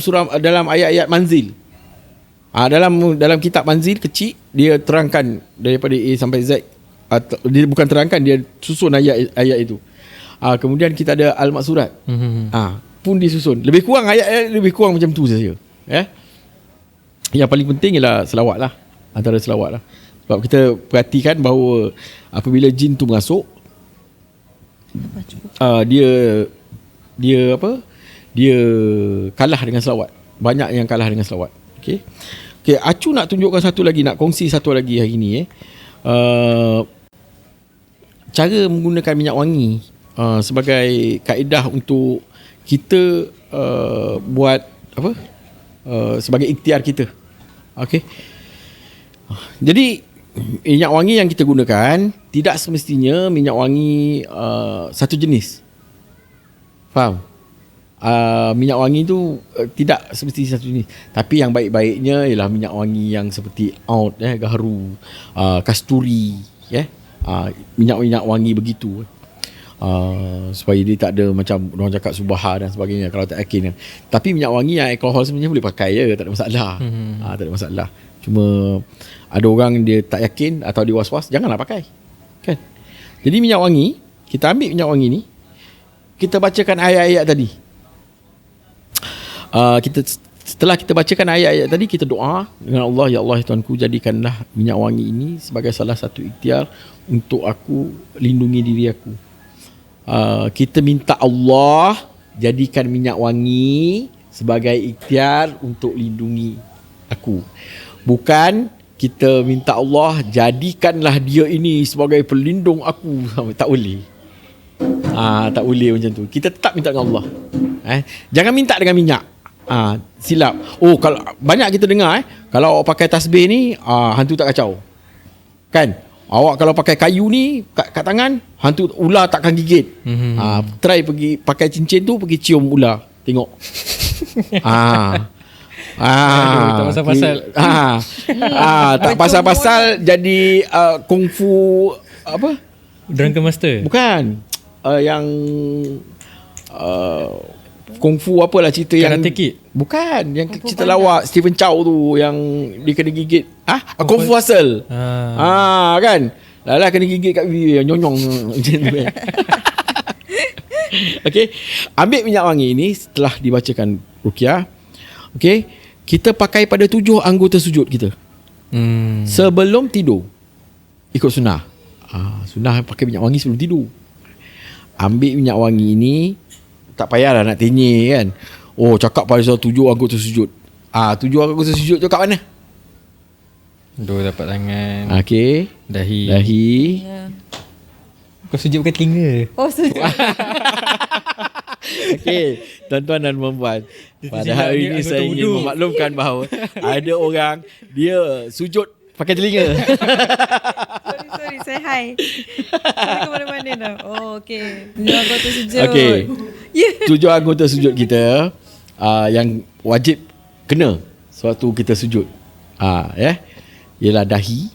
ayat-ayat manzil. Dalam kitab manzil kecil, dia terangkan daripada A sampai Z. Dia bukan terangkan, dia susun ayat itu. Kemudian kita ada al-maksurat. Pun disusun. Lebih kurang ayat lebih kurang macam tu saja. Yang paling penting ialah selawat lah. Antara selawat lah. Sebab kita perhatikan bahawa apabila jin tu masuk, dia kalah dengan selawat. Banyak yang kalah dengan selawat. Okay, Acu nak tunjukkan satu lagi, nak kongsi satu lagi hari ni. Cara menggunakan minyak wangi sebagai kaedah untuk kita buat apa? Sebagai ikhtiar kita. Okay. Jadi minyak wangi yang kita gunakan tidak semestinya minyak wangi satu jenis. Faham? Minyak wangi tu tidak semestinya satu jenis. Tapi yang baik-baiknya ialah minyak wangi yang seperti oud, gaharu, kasturi, minyak-minyak wangi begitu. Supaya dia tak ada macam orang cakap subahah dan sebagainya kalau tak yakin kan. Tapi minyak wangi yang alkohol sebenarnya boleh pakai je, tak ada masalah. Tak ada masalah. Cuma ada orang dia tak yakin atau dia was-was, janganlah pakai. Kan? Jadi minyak wangi, kita ambil minyak wangi ni, kita bacakan ayat-ayat tadi. Setelah kita bacakan ayat-ayat tadi, kita doa dengan Allah, ya Allah Tuanku, jadikanlah minyak wangi ini sebagai salah satu ikhtiar untuk aku lindungi diri aku. Kita minta Allah jadikan minyak wangi sebagai ikhtiar untuk lindungi aku. Bukan kita minta Allah jadikanlah dia ini sebagai pelindung aku. Tak boleh. Tak boleh macam tu. Kita tetap minta dengan Allah. Jangan minta dengan minyak. Silap. Kalau banyak kita dengar kalau awak pakai tasbih ni hantu tak kacau. Kan? Awak kalau pakai kayu ni kat tangan, hantu ular takkan gigit. Try pergi pakai cincin tu, pergi cium ular. Tengok. Tak pasal-pasal. Tak pasal-pasal jadi kungfu apa? Drunken Master. Bukan. Yang kungfu apalah cerita Karate yang Kid. Bukan, yang cerita lawak Stephen Chow tu yang dia kena gigit. Kungfu Hustle. Kan? Lala kena gigit kat bibir, nyonyong macam tu. Okey. Ambil minyak wangi ni setelah dibacakan ruqyah. Okey. Kita pakai pada 7 anggota sujud kita. Sebelum tidur. Ikut sunnah. Sunnah pakai minyak wangi sebelum tidur. Ambil minyak wangi ni, tak payahlah nak tenyir kan. Cakap pasal 7 anggota sujud. 7 anggota sujud tu kat mana? 2 tapak tangan. Okey. Dahi. Kau sujud bukan telinga. Sujud. Okey, tuan-tuan dan puan-puan. Pada hari ini saya ingin memaklumkan bahawa ada orang dia sujud pakai telinga. Sorry, say hi. Ke mana-mana dah. Okey. 7 anggota sujud. Okey. 7 anggota sujud kita yang wajib kena sewaktu kita sujud. Ialah dahi.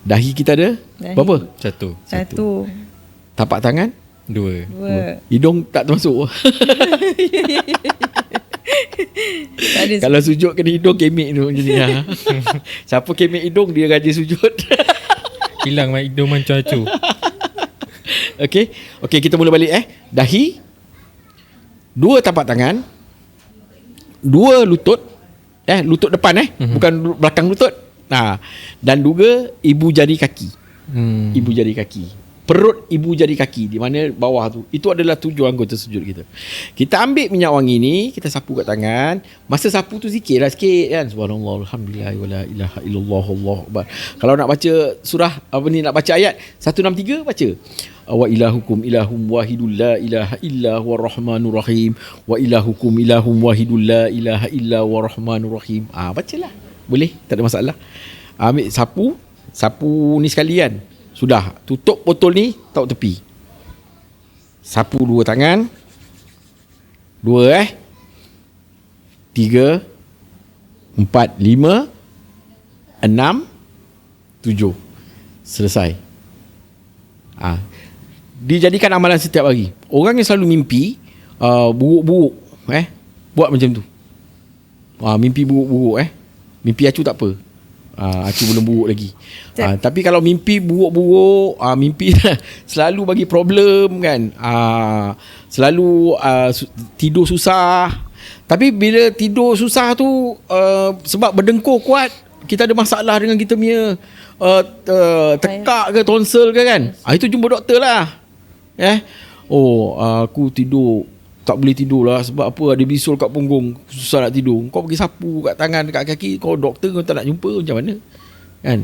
Dahi kita ada berapa? 1. 1. Tapak tangan? 2. Hidung tak termasuk. Tak ada. Kalau sujud kena hidung, kemek tu macam ni. Siapa kemek hidung, dia rajin sujud. Hilang hidung macam acu. Okey, kita mula balik. Dahi, 2 tapak tangan, 2 lutut, lutut depan bukan belakang lutut. Dan 2 ibu jari kaki. Ibu jari kaki. Perut ibu jari kaki, di mana bawah tu. Itu adalah 7 anggota sujud kita. Kita ambil minyak wangi ni, kita sapu kat tangan. Masa sapu tu zikirlah sikit kan. Subhanallah, alhamdulillah, wala ilaha illallah, Allahu akbar. Kalau nak baca surah nak baca ayat 163, baca wa ilahukum ilahum wahidul la ilaha illa huwar rahmanur rahim wa ilahukum ilahum wahidul la ilaha illa huwar rahmanur rahim. Bacalah. Boleh, tak ada masalah. Ambil sapu ni sekalian. Sudah, tutup botol ni, taruh tepi. Sapu 2 tangan. 2 3 4 5 6 7. Selesai. Dijadikan amalan setiap hari. Orang yang selalu mimpi buruk-buruk, buat macam tu. Mimpi buruk-buruk, mimpi acu tak apa. Acu belum buruk lagi. Tapi kalau mimpi buruk-buruk, mimpi selalu bagi problem kan. Selalu tidur susah. Tapi bila tidur susah tu sebab berdengkur kuat, kita ada masalah dengan kita punya tekak ke tonsil ke kan. Itu jumpa doktor lah. Aku tidur tak boleh tidur lah. Sebab apa? Ada bisul kat punggung, susah nak tidur. Kau pergi sapu kat tangan, kat kaki, kau doktor kau tak nak jumpa, macam mana kan?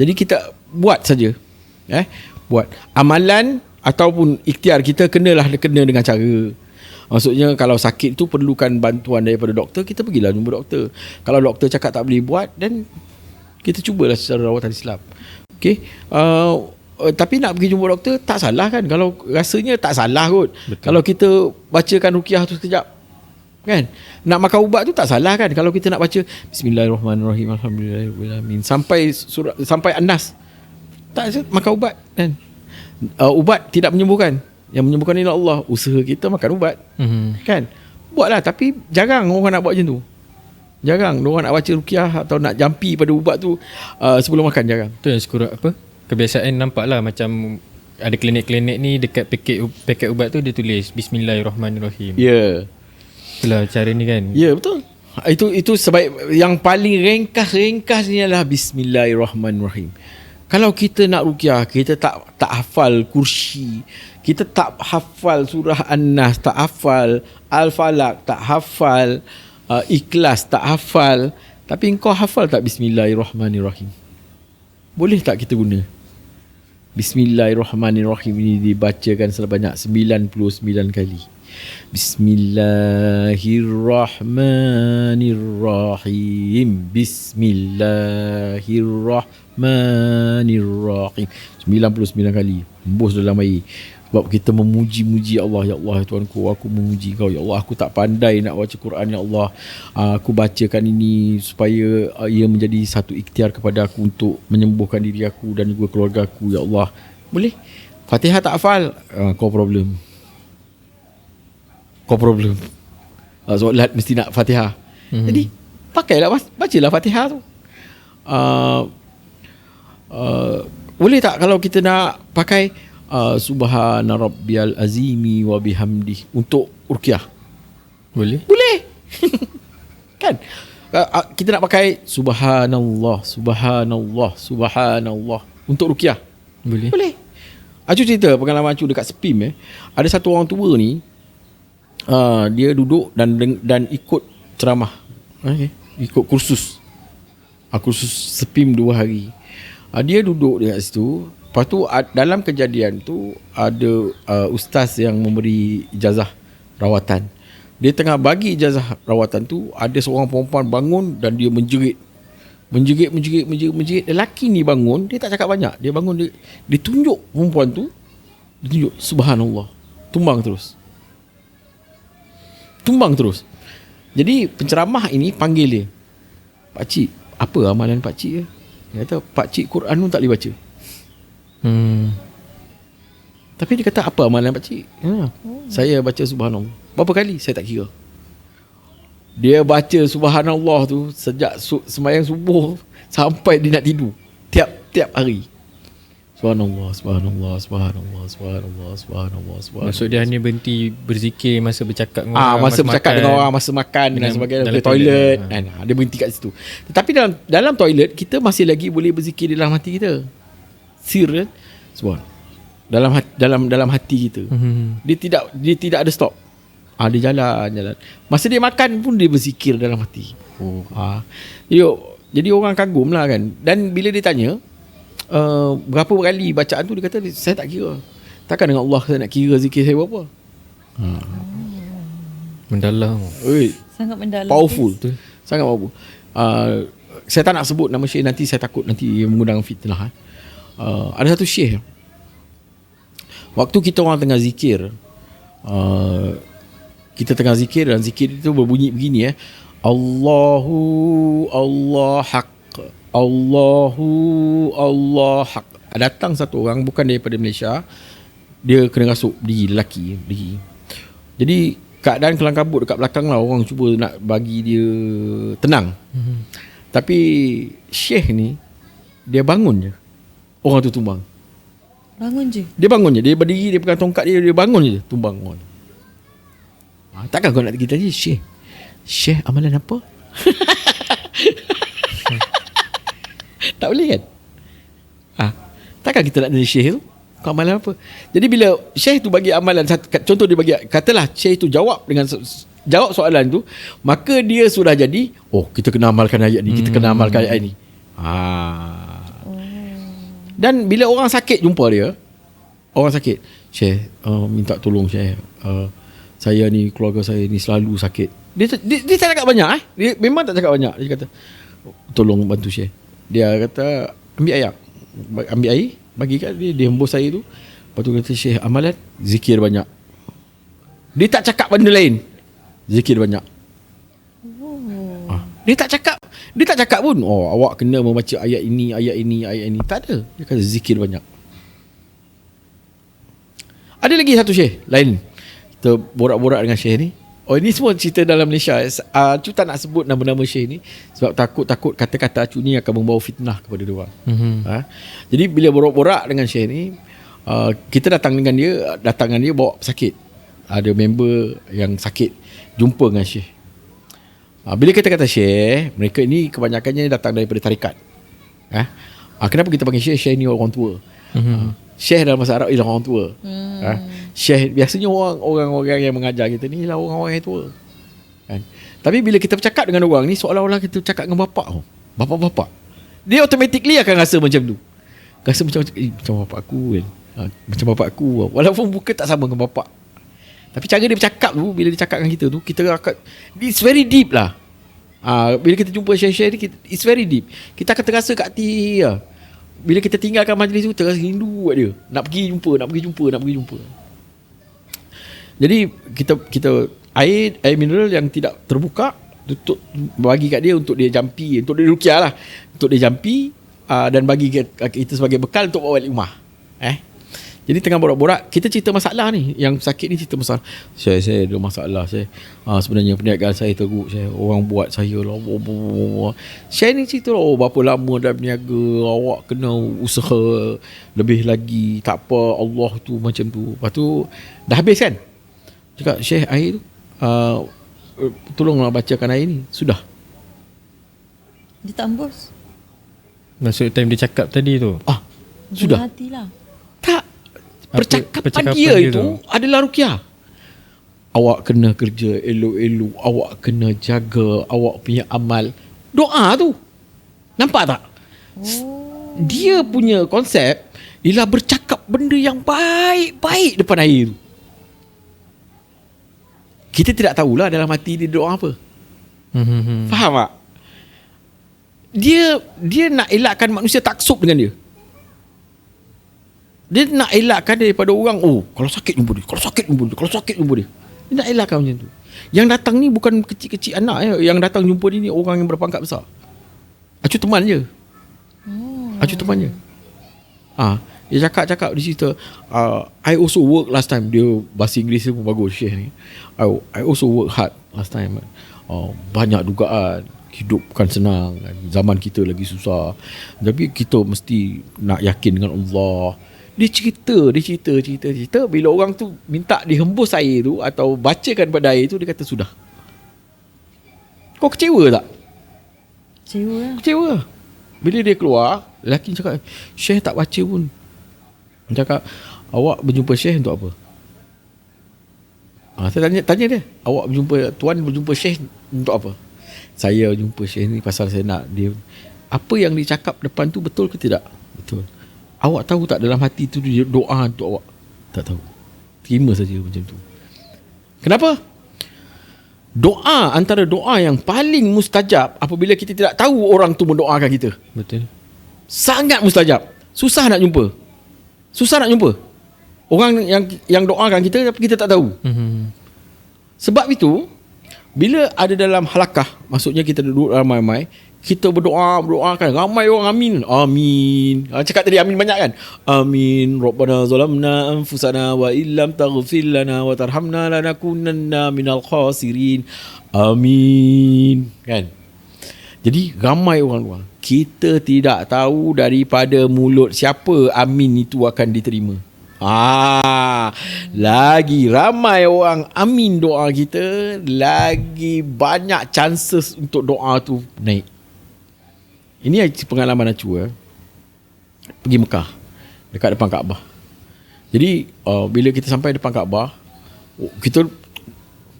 Jadi kita buat saja. Buat amalan ataupun ikhtiar kita kena dengan cara. Maksudnya kalau sakit tu perlukan bantuan daripada doktor, kita pergilah jumpa doktor. Kalau doktor cakap tak boleh buat, dan kita cubalah secara rawatan Islam. Okay. Tapi nak pergi jumpa doktor tak salah kan? Kalau rasanya tak salah kot. Betul. Kalau kita bacakan ruqyah tu sekejap kan? Nak makan ubat tu tak salah kan? Kalau kita nak baca Bismillahirrahmanirrahim, Alhamdulillahirrahmanirrahim sampai An-Nas, tak makan ubat kan? Ubat tidak menyembuhkan. Yang menyembuhkan ialah Allah. Usaha kita makan ubat. Kan? Buatlah, tapi jarang orang nak buat macam tu. Jarang orang nak baca ruqyah atau nak jampi pada ubat tu sebelum makan, jarang. Tu yang sekurang kebiasaan nampaklah macam ada klinik-klinik ni dekat paket ubat tu dia tulis Bismillahirrahmanirrahim. Ya. Itulah cara ni kan. Ya, betul. Itu sebaik, yang paling ringkas ni adalah Bismillahirrahmanirrahim. Kalau kita nak ruqyah, kita tak hafal kursi, kita tak hafal surah An-Nas, tak hafal Al-Falaq, tak hafal Ikhlas, tak hafal, Tapi engkau hafal tak Bismillahirrahmanirrahim? Boleh tak kita guna? Bismillahirrahmanirrahim ini dibacakan sebanyak 99 kali. Bismillahirrahmanirrahim. Bismillahirrahmanirrahim. 99 kali. Hembus dalam air. Sebab kita memuji-muji Allah. Ya Allah, Tuhanku, aku memuji Kau. Ya Allah, aku tak pandai nak baca Quran. Ya Allah, aku bacakan ini supaya ia menjadi satu ikhtiar kepada aku untuk menyembuhkan diri aku dan juga keluarga aku. Ya Allah, boleh? Fatihah tak hafal? Kau problem. Solat mesti nak Fatihah. Jadi pakailah, bacalah Fatihah tu. Boleh tak kalau kita nak pakai Subhana Rabbiyal Azimi wa bihamdi untuk ruqyah? Boleh. Kan? Kita nak pakai Subhanallah untuk ruqyah. Boleh. Acu cerita pengalaman acu dekat Sepim. Ada satu orang tua ni, dia duduk dan ikut ceramah. Ikut kursus. Kursus Sepim 2 hari. Dia duduk dekat situ. Lepas tu dalam kejadian tu ada ustaz yang memberi ijazah rawatan. Dia tengah bagi ijazah rawatan tu, ada seorang perempuan bangun dan dia menjerit. Lelaki ni bangun, dia tak cakap banyak. Dia bangun, dia tunjuk perempuan tu. Dia tunjuk subhanallah. Tumbang terus. Jadi penceramah ini panggil dia. Pakcik, apa amalan pakcik ya? Dia kata, pakcik Quran pun tak boleh baca. Tapi dia kata, apa amalan pakcik? Saya baca subhanallah. Berapa kali? Saya tak kira. Dia baca subhanallah tu sejak sembahyang subuh sampai dia nak tidur. Tiap hari. Subhanallah. Maksud dia hanya berhenti berzikir masa bercakap dengan orang, masa bercakap dengan orang, masa makan dan sebagainya, dalam toilet. Dia berhenti kat situ. Tetapi dalam toilet kita masih lagi boleh berzikir dalam hati kita. Sir kan? Subhan. Dalam hati kita. Dia tidak ada stop. Dia jalan. Masa dia makan pun dia berzikir dalam hati. Jadi orang kagum lah kan. Dan bila dia tanya berapa kali bacaan tu, dia kata, saya tak kira. Takkan dengan Allah saya nak kira zikir saya berapa? Mendalam. Sangat mendalam. Powerful. Sangat powerful. Saya tak nak sebut nama syekh, nanti saya takut nanti mengundang fitnah. Ada satu syekh, waktu kita orang tengah zikir, kita tengah zikir dan zikir itu berbunyi begini, Allah haq, Allah haq. Datang satu orang bukan daripada Malaysia, dia kena rasuk diri, lelaki. Jadi keadaan kelang kabut dekat belakang lah, orang cuba nak bagi dia tenang. Tapi syekh ni, dia bangun je, orang tu tumbang. Dia bangun je. Dia berdiri, dia pegang tongkat dia bangun je, tumbang orang. Takkan kau nak kita tanya, Syekh amalan apa? Tak boleh kan? Takkan kita nak tanya Syekh tu, kau amalan apa? Jadi bila Syekh tu bagi amalan, contoh dia bagi, katalah Syekh tu jawab soalan tu, maka dia sudah jadi, kita kena amalkan ayat ni, kita kena amalkan ayat ni. Dan bila orang sakit jumpa dia, orang sakit, Syekh, minta tolong Syekh, saya ni, keluarga saya ni selalu sakit. Dia tak cakap banyak. Dia memang tak cakap banyak. Dia kata, tolong bantu Syekh. Dia kata, ambil air, bagi kat dia, dia hembus air tu. Lepas tu kata, Syekh, amalan zikir banyak. Dia tak cakap benda lain, zikir banyak. Dia tak cakap pun, awak kena membaca ayat ini. Tak ada. Dia kata zikir banyak. Ada lagi satu Syekh lain, kita borak-borak dengan Syekh ni. Ini semua cerita dalam Malaysia. Acu tak nak sebut nama-nama Syekh ni sebab takut kata-kata Acu ni akan membawa fitnah kepada dia orang. Jadi bila borak-borak dengan Syekh ni, kita datang dengan dia bawa pesakit. Ada member yang sakit, jumpa dengan Syekh. Bila kita kata Syekh, mereka ni kebanyakannya datang daripada tarikat. Kenapa kita panggil Syekh? Syekh ni orang tua. Syekh dalam bahasa Arab ialah orang tua. Syekh biasanya orang yang mengajar kita ni ialah orang-orang yang tua. kan. Tapi bila kita bercakap dengan orang ni, seolah-olah kita bercakap dengan bapak. Bapak-bapak, dia automatically akan rasa macam tu. Rasa macam bapak aku kan. Macam bapak aku, walaupun muka tak sama dengan bapak. Tapi cara dia bercakap tu, bila dia cakap dengan kita tu, kita akan, it's very deep lah. Bila kita jumpa share-share ni, it's very deep. Kita akan terasa kat hati lah. Bila kita tinggalkan majlis tu, terasa rindu kat dia. Nak pergi jumpa. Jadi kita air mineral yang tidak terbuka tutup, bagi kat dia untuk dia jampi, untuk dia ruqyah lah, untuk dia jampi dan bagi kita sebagai bekal untuk bawa balik rumah. Jadi tengah borak-borak, kita cerita masalah ni. Yang sakit ni cerita masalah. Saya ada masalah. Sebenarnya perniagaan saya teruk. Orang buat saya lah. Saya ni cerita lah. Berapa lama dah berniaga. Awak kena usaha lebih lagi. Tak apa, Allah tu macam tu. Lepas tu dah habis kan. Cakap, Syekh, air tu tolonglah bacakan air ni. Sudah. Dia tak hembus. Maksud time dia cakap tadi tu. Sudah. Hatilah. Tak. Percakapan dia dia itu adalah ruqyah. Awak kena kerja elok-elok. Awak kena jaga awak punya amal. Doa tu. Nampak tak? Dia punya konsep ialah bercakap benda yang baik-baik depan air tu. Kita tidak tahulah dalam hati dia doa apa. Faham tak? Dia nak elakkan manusia taksub dengan dia. Dia nak elakkan daripada orang, kalau sakit jumpa dia, kalau sakit jumpa dia. Dia nak elakkan macam tu. Yang datang ni bukan kecil-kecil anak. Yang datang jumpa dia ni orang yang berpangkat besar. Acu teman je. Dia cakap dia cerita, I also work last time. Dia bahasa Inggeris dia pun bagus, Syekh ni. I also work hard last time. Banyak dugaan. Hidup bukan senang kan? Zaman kita lagi susah. Tapi kita mesti nak yakin dengan Allah. Dia cerita. Bila orang tu minta dihembus air tu atau bacakan pada air tu, dia kata sudah. Kau kecewa tak? Kecewa. Bila dia keluar, lelaki cakap, Syekh tak baca pun. Dia cakap, awak berjumpa Syekh untuk apa? Saya tanya dia, Tuan berjumpa Syekh untuk apa? Saya jumpa Syekh ni pasal saya nak dia. Apa yang dia cakap depan tu betul ke tidak? Betul. Awak tahu tak dalam hati tu dia doa untuk awak? Tak tahu. Terima saja macam tu. Kenapa? Doa antara doa yang paling mustajab apabila kita tidak tahu orang tu mendoakan kita. Betul. Sangat mustajab. Susah nak jumpa. Orang yang doakan kita tapi kita tak tahu. Sebab itu, bila ada dalam halakah, maksudnya kita duduk ramai-ramai, kita berdoakan, ramai orang amin. Cakap tadi amin banyak kan? Amin. Rabbana zalamna anfusana wa illam taghfir lana wa tarhamna lanakunanna minal khasirin. Amin. Kan? Jadi ramai orang. Kita tidak tahu daripada mulut siapa amin itu akan diterima. Lagi ramai orang amin doa kita, lagi banyak chances untuk doa tu naik. Ini pengalaman Acu pergi Mekah dekat depan Kaabah. Jadi bila kita sampai depan Kaabah, kita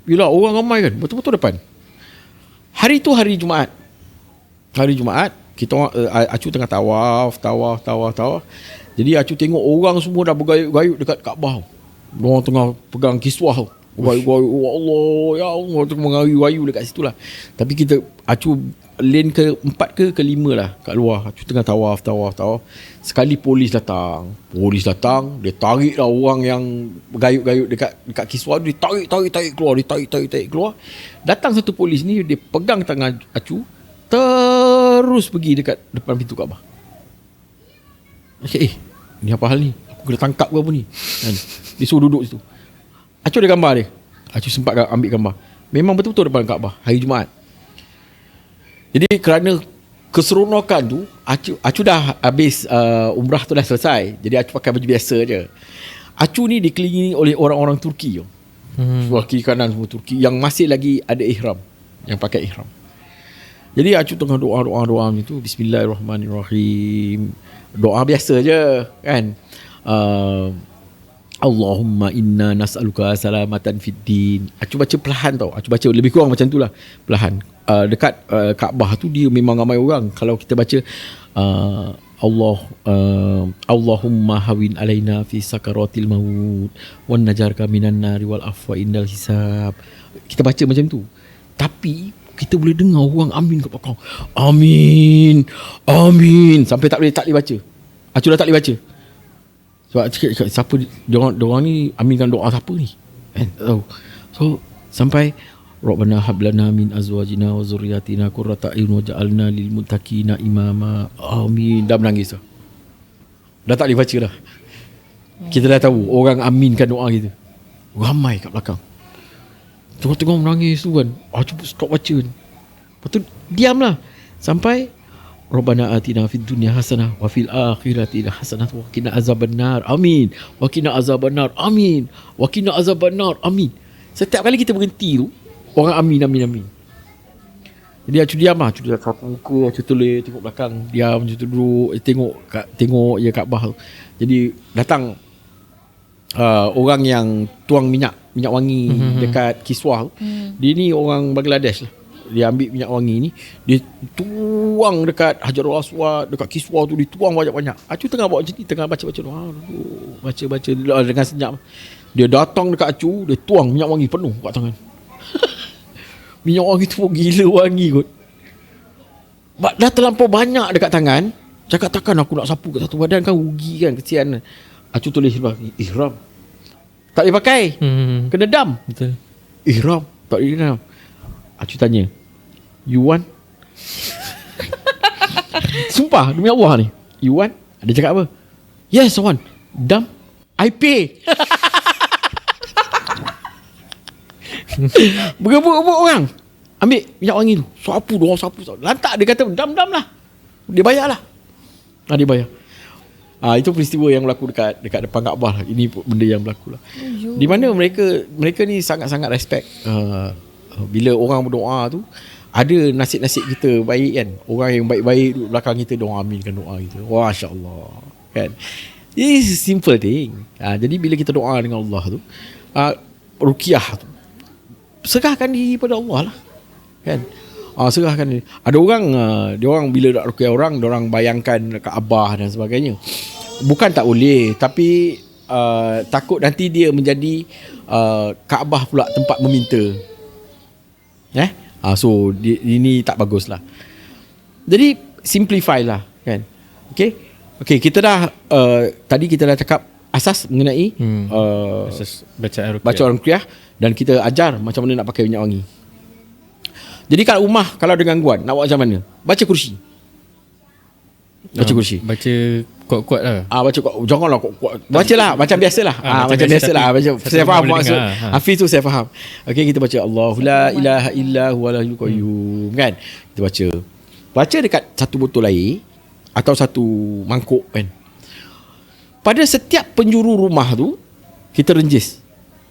bila orang ramai kan, betul-betul depan. Hari tu hari Jumaat. Kita Acu tengah tawaf. Jadi Acu tengok orang semua dah bergayut-gayut dekat Kaabah. Orang tengah pegang kiswah. Bergayut-gayut. Ya Allah, tengah mengayu-ayu dekat situ lah. Tapi Acu lane ke-4 ke 5 lah kat luar. Acu tengah tawaf. Sekali polis datang. Dia tarik lah orang yang bergayut-gayut dekat kiswah. Dia tarik keluar. Datang satu polis ni, dia pegang tangan Acu, terus pergi dekat depan pintu Kaabah. Macam ni apa hal ni? Aku kena tangkap ke apa ni? Dia suruh duduk situ. Acu ada gambar dia. Acu sempat ambil gambar. Memang betul-betul depan Kaabah hari Jumaat. Jadi kerana keseronokan tu, Acu dah habis umrah tu dah selesai. Jadi Acu pakai baju biasa je. Acu ni dikelilingi oleh orang-orang Turki. Sebelah kiri kanan semua Turki yang masih lagi ada ihram, yang pakai ihram. Jadi Acu tengah doa macam tu, Bismillahirrahmanirrahim. Doa biasa je kan. Allahumma inna nas'aluka salamatan fid din. Acu baca perlahan tau. Acu baca lebih kurang macam itulah, perlahan. Dekat Kaabah tu dia memang ramai orang. Kalau kita baca Allahumma hawin alaina fi sakaratil maut wan najarka minan nari wal afwa indal hisab. Kita baca macam tu. Tapi kita boleh dengar orang amin kat belakang. Amin. Amin. Sampai tak boleh baca. Acu dah tak boleh baca. Sebab cakap siapa diorang ni aminkan doa siapa ni? Tak tahu. So sampai Rabbana hab lana min azwajina wa zurriyyatina qurrata a'yun waj'alna lil muttaqina imama. Amin. Dah menangis dah. Dah tak boleh baca dah. Kita dah tahu orang aminkan doa kita. Ramai kat belakang. Tengok-tengok menangis tu kan. Cuba stop baca kan. Lepas tu diamlah. Sampai Rabbana atina fid dunya hasanah wa fil akhirati hasanah wa qina azabannar. Amin. Wa qina azabannar. Amin. Wa qina azabannar. Amin. Setiap kali kita berhenti tu, orang amin, amin, amin. Jadi Acu diam lah. Acu dah satu muka, Acu tulis, tengok belakang, diam, Acu duduk, tengok ya Kaabah tu. Jadi datang orang yang tuang minyak wangi dekat kiswah tu. Dia ni orang Bangladesh lah. Dia ambil minyak wangi ni, dia tuang dekat Hajarul Aswad, dekat kiswah tu, dia tuang banyak-banyak. Acu tengah buat macam ni, tengah baca-baca dengan senyap. Dia datang dekat Acu, dia tuang minyak wangi penuh kat tangan. Minyak wangi tu pun gila wangi kot. Dah terlampau banyak dekat tangan. Cakap takkan aku nak sapu kat satu badan kan, rugi kan, kesian. Acu tulis lepas ihram. Tak boleh pakai. Kena dam. Betul. Ihram. Tak boleh dam. Acu tanya, you want? Sumpah demi Allah ni, you want? Dia cakap apa? Yes I want. Dam, I pay. Berebut-rebut orang, ambil minyak wangi tu, sapu. Lantak dia kata dam lah. Dia bayar lah. Dia bayar. Itu peristiwa yang berlaku dekat depan Kaabah. Ini benda yang berlaku lah. Di mana mereka ni sangat-sangat respect. Bila orang berdoa tu, ada nasib-nasib kita baik kan. Orang yang baik-baik duduk belakang kita, doa aminkan doa kita. Masya Allah kan. It's simple thing. Jadi bila kita doa dengan Allah tu, ruqyah tu, serahkan diri pada Allah lah kan. Serahkan diri. Ada orang dia orang bila nak ruqyah orang, dia orang bayangkan Kaabah dan sebagainya. Bukan tak boleh, tapi takut nanti dia menjadi Kaabah pula tempat meminta. So ini tak bagus lah. Jadi simplify lah kan. Okay, kita dah tadi kita dah cakap asas mengenai asas bacaan ruqyah, dan kita ajar macam mana nak pakai minyak wangi. Jadi kat rumah kalau ada gangguan, nak buat macam mana? Baca kursi. Baca kuat-kuat lah. Baca kuat. Janganlah kuat-kuat. Bacalah macam biasalah. Macam biasalah. Saya faham maksud. Hafiz tu saya faham. Okey, kita baca Allahu la ilaha illa huwal hayyul qayyum kan. Kita baca. Baca dekat satu botol air atau satu mangkuk kan. Pada setiap penjuru rumah tu kita renjis.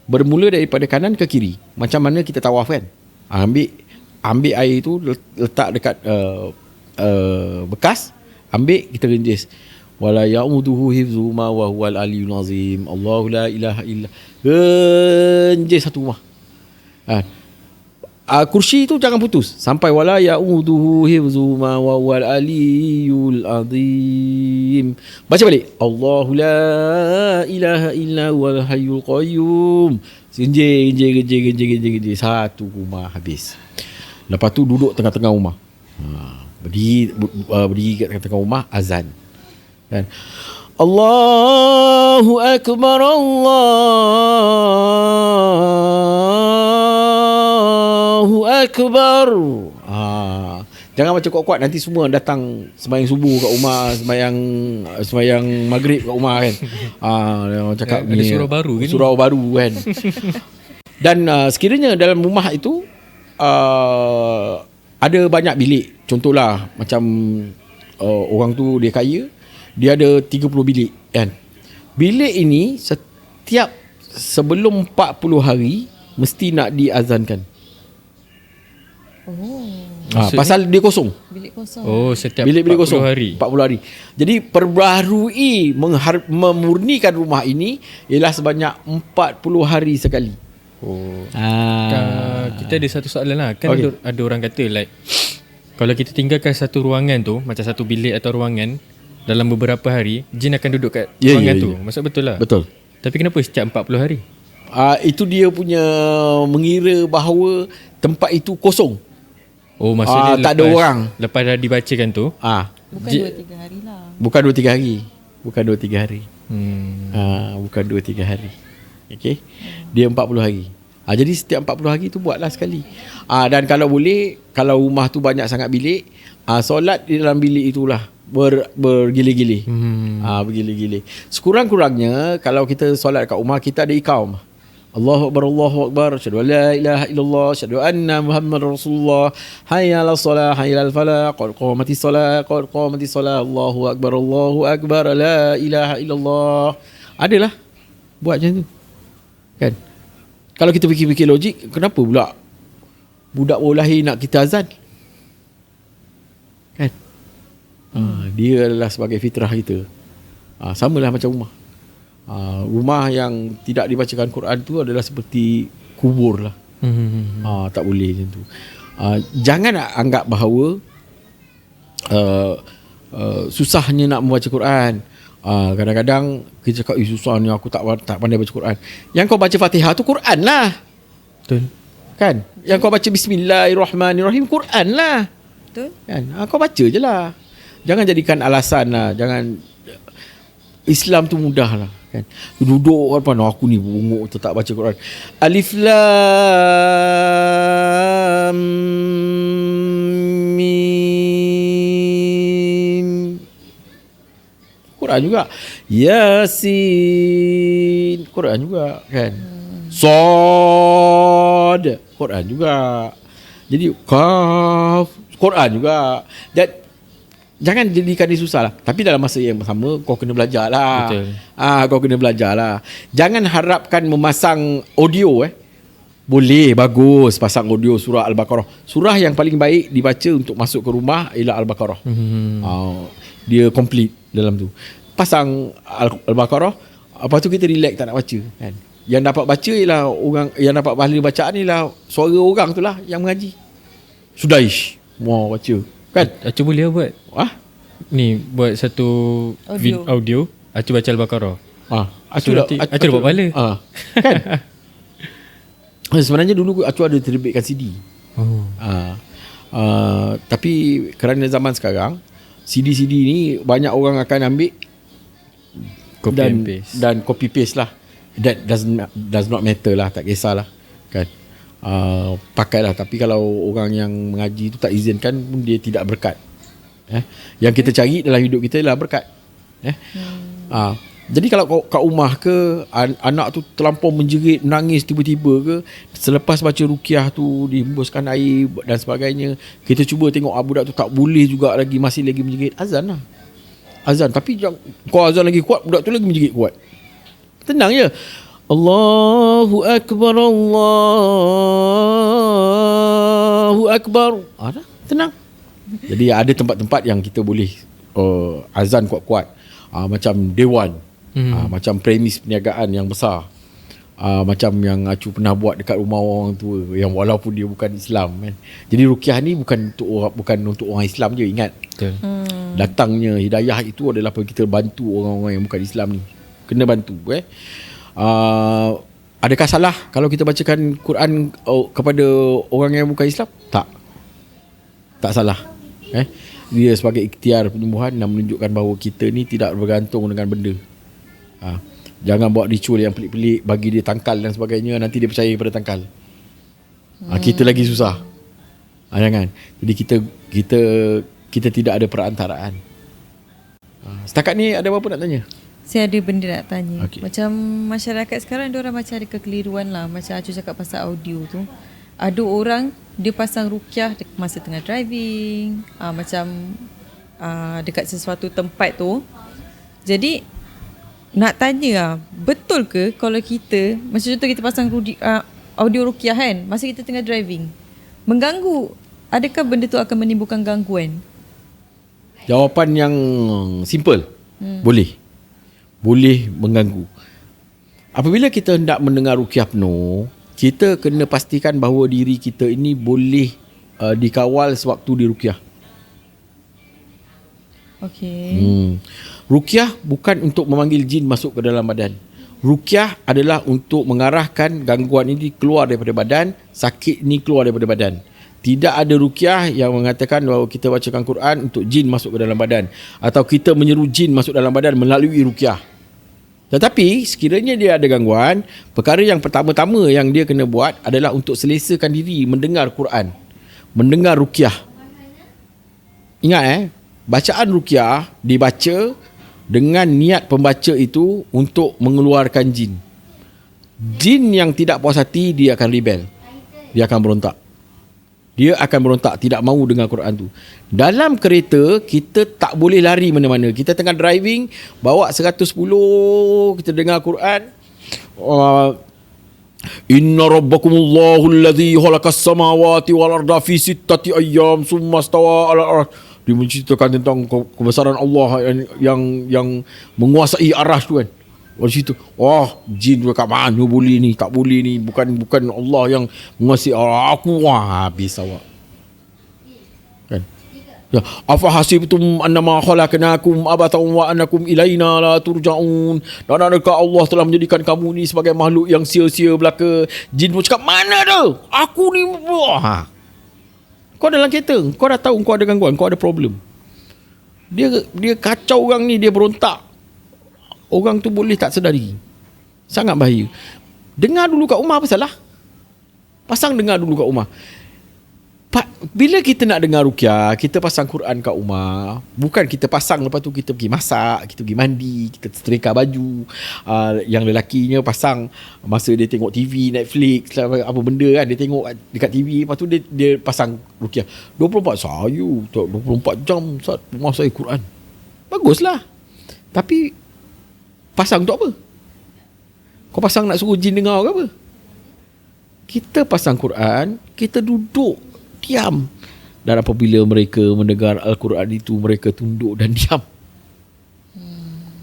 Bermula daripada kanan ke kiri. Macam mana kita tawaf kan. Ambil air tu letak dekat bekas. Ambil, kita renjis. Wala ya'uduhu hifzuhuma wa huwal aliyyul azim. Allahu la ilaha illa. Renjis satu rumah. Kursi tu jangan putus sampai wala ya'uduhu hifzuhuma wa huwal aliyyul azim. Baca balik. Allahu la ilaha illa huwal hayyul qayyum. Renjis satu rumah habis. Lepas tu duduk tengah-tengah rumah. Berdiri kat tengah-tengah rumah, azan kan. Allahu akbar, Allahu akbar. Jangan baca kuat-kuat, nanti semua datang sembahyang subuh kat rumah, sembahyang maghrib kat rumah kan. Cakap ada surau baru kan. Surau baru kan. Dan sekiranya dalam rumah itu ada banyak bilik. Contohlah macam orang tu dia kaya, dia ada 30 bilik kan. Bilik ini setiap sebelum 40 hari mesti nak diazankan. Pasal dia kosong. Bilik kosong. Oh, setiap Bilik-bilik 40 kosong hari. 40 hari. Jadi perbaharui memurnikan rumah ini ialah sebanyak 40 hari sekali. Oh. Kita ada satu soalan lah. Kan Okay. ada orang kata like kalau kita tinggalkan satu ruangan tu, macam satu bilik atau ruangan dalam beberapa hari, jin akan duduk kat ruangan tu. Maksud betul lah. Betul. Tapi kenapa setiap 40 hari? Itu dia punya mengira bahawa tempat itu kosong. Oh, maksudnya tak ada orang. Lepas dah dibacakan tu, Bukan 2-3 hari lah. Bukan 2-3 hari. Bukan 2-3 hari. hmm. Bukan 2-3 hari. Okey. Dia 40 hari. Jadi setiap 40 hari tu buatlah sekali. Dan kalau boleh, kalau rumah tu banyak sangat bilik, solat di dalam bilik itulah bergili-gili. Bergili-gili. Sekurang-kurangnya kalau kita solat kat rumah, kita ada iqam. Allahu Akbar, asyhadu an la ilaha illallah, asyhadu anna Muhammadar Rasulullah, hayya 'alas salah, hayya 'alal falah, qad qamatis salah, Allahu Akbar, la ilaha illallah. Adalah buat macam tu. Kan? Kalau kita fikir-fikir logik, kenapa pula budak baru lahir nak kita azan? Kan? Dia adalah sebagai fitrah kita. Samalah macam rumah. Rumah yang tidak dibacakan Quran tu adalah seperti kubur lah. Tak boleh macam tu. Jangan anggap bahawa susahnya nak membaca Quran. Kadang-kadang kita cakap susah ni, aku tak pandai baca Quran. Yang kau baca Fatihah tu Quran lah. Betul. Kan? Yang kau baca Bismillahirrahmanirrahim Quran lah. Betul. Kan? Kau baca je lah. Jangan jadikan alasan lah. Jangan. Islam tu mudah lah. Kan? Duduk apa aku ni bunguk tu tak baca Quran. Alif Lam Mim. Quran juga. Yasin. Quran juga kan. Sad. Quran juga. Jadi Kaf. Quran juga. Dan jangan jadikan dia susah lah. Tapi dalam masa yang sama kau kena belajar lah. Betul. Kau kena belajar lah. Jangan harapkan memasang audio Boleh, bagus pasang audio surah Al-Baqarah. Surah yang paling baik dibaca untuk masuk ke rumah ialah Al-Baqarah. Dia complete dalam tu. Pasang Al-Baqarah, lepas tu kita relax tak nak baca kan. Yang dapat baca ialah orang, yang dapat pahala bacaan ialah suara orang tu lah yang mengaji. Sudaish mau baca kan. Acu boleh buat ni, buat satu audio Acu baca Al-Baqarah. Acu dapat pahala. Kan. Sebenarnya dulu Acu ada terbitkan CD. Tapi kerana zaman sekarang CD-CD ni banyak orang akan ambil Copy and paste. Dan copy paste lah. That does not matter lah. Tak kisahlah kan. Pakailah. Tapi kalau orang yang mengaji tu tak izinkan pun, dia tidak berkat. Yang kita cari dalam hidup kita ialah berkat. Jadi kalau kat rumah ke, anak tu terlampau menjerit, menangis tiba-tiba ke, selepas baca ruqyah tu dihembuskan air dan sebagainya, kita cuba tengok budak tu tak boleh juga lagi, masih lagi menjerit, azan lah. Azan. Tapi kau azan lagi kuat, budak tu lagi menjerit kuat. Tenang je. Allahu Akbar, Allahu Akbar. Dah, tenang. Jadi ada tempat-tempat yang kita boleh azan kuat-kuat. Macam dewan. Macam premis perniagaan yang besar. Macam yang Acu pernah buat dekat rumah orang tua, yang walaupun dia bukan Islam kan. Jadi ruqyah ni bukan untuk orang Islam je, ingat. Betul. Datangnya hidayah itu adalah bagi kita bantu orang-orang yang bukan Islam ni. Kena bantu adakah salah kalau kita bacakan Quran kepada orang yang bukan Islam? Tak salah. Dia sebagai ikhtiar penyembuhan dan menunjukkan bahawa kita ni tidak bergantung dengan benda. Jangan buat ritual yang pelik-pelik, bagi dia tangkal dan sebagainya, nanti dia percaya pada tangkal. Kita lagi susah. Jangan. Jadi kita tidak ada perantaraan. Setakat ni ada apa nak tanya? Saya ada benda nak tanya. Okay. Macam masyarakat sekarang, diorang macam ada kekeliruan lah. Macam Acu cakap pasal audio tu. Ada orang dia pasang ruqyah masa tengah driving, macam dekat sesuatu tempat tu. Jadi nak tanya betul ke kalau kita, macam contoh kita pasang audio ruqyah kan masa kita tengah driving, mengganggu adakah benda tu akan menimbulkan gangguan? Jawapan yang simple. Boleh. Boleh mengganggu. Apabila kita hendak mendengar ruqyah penuh, kita kena pastikan bahawa diri kita ini boleh dikawal sewaktu di ruqyah. Okey. Ruqyah bukan untuk memanggil jin masuk ke dalam badan. Ruqyah adalah untuk mengarahkan gangguan ini keluar daripada badan, sakit ini keluar daripada badan. Tidak ada ruqyah yang mengatakan bahawa kita bacakan Quran untuk jin masuk ke dalam badan, atau kita menyeru jin masuk dalam badan melalui ruqyah. Tetapi sekiranya dia ada gangguan, perkara yang pertama-tama yang dia kena buat adalah untuk selesakan diri mendengar Quran, mendengar ruqyah. Ingat bacaan ruqyah dibaca dengan niat pembaca itu untuk mengeluarkan jin. Jin yang tidak puas hati, dia akan rebel. Dia akan berontak. Dia akan berontak, tidak mahu dengar Quran tu. Dalam kereta, kita tak boleh lari mana-mana. Kita tengah driving, bawa 110, kita dengar Quran. Inna rabbakumullahu alladhi khalaqas samawati wal arda fi sittati ayyam summa stawa ala arsh. Dia menceritakan tentang kebesaran Allah yang menguasai arasy tu kan. Dari situ, jin kat mana boleh ni, tak boleh ni, bukan Allah yang menguasai aku. Habis awak. Kan? Ya, afa hasibtum annama khalaqnakum abathan wa annakum ilaina la turja'un. Dan adakah Allah telah menjadikan kamu ni sebagai makhluk yang sia-sia belaka? Jin pun cakap, mana dah? Aku ni kau dalam kereta, kau dah tahu kau ada gangguan, kau ada problem. Dia kacau orang ni, dia berontak. Orang tu boleh tak sedari. Sangat bahaya. Dengar dulu kat rumah, apa salah? Pasang dengar dulu kat rumah. Bila kita nak dengar ruqyah, kita pasang Quran kat rumah. Bukan kita pasang lepas tu kita pergi masak, kita pergi mandi, kita setrika baju. Yang lelakinya pasang masa dia tengok TV, Netflix, apa benda kan, dia tengok dekat TV, lepas tu dia pasang ruqyah. 24 sayu, 24 jam Ustaz, rumah saya Quran. Baguslah. Tapi pasang untuk apa? Kau pasang nak suruh jin dengar ke apa? Kita pasang Quran, kita duduk diam. Dan apabila mereka mendengar Al-Quran itu, mereka tunduk dan diam.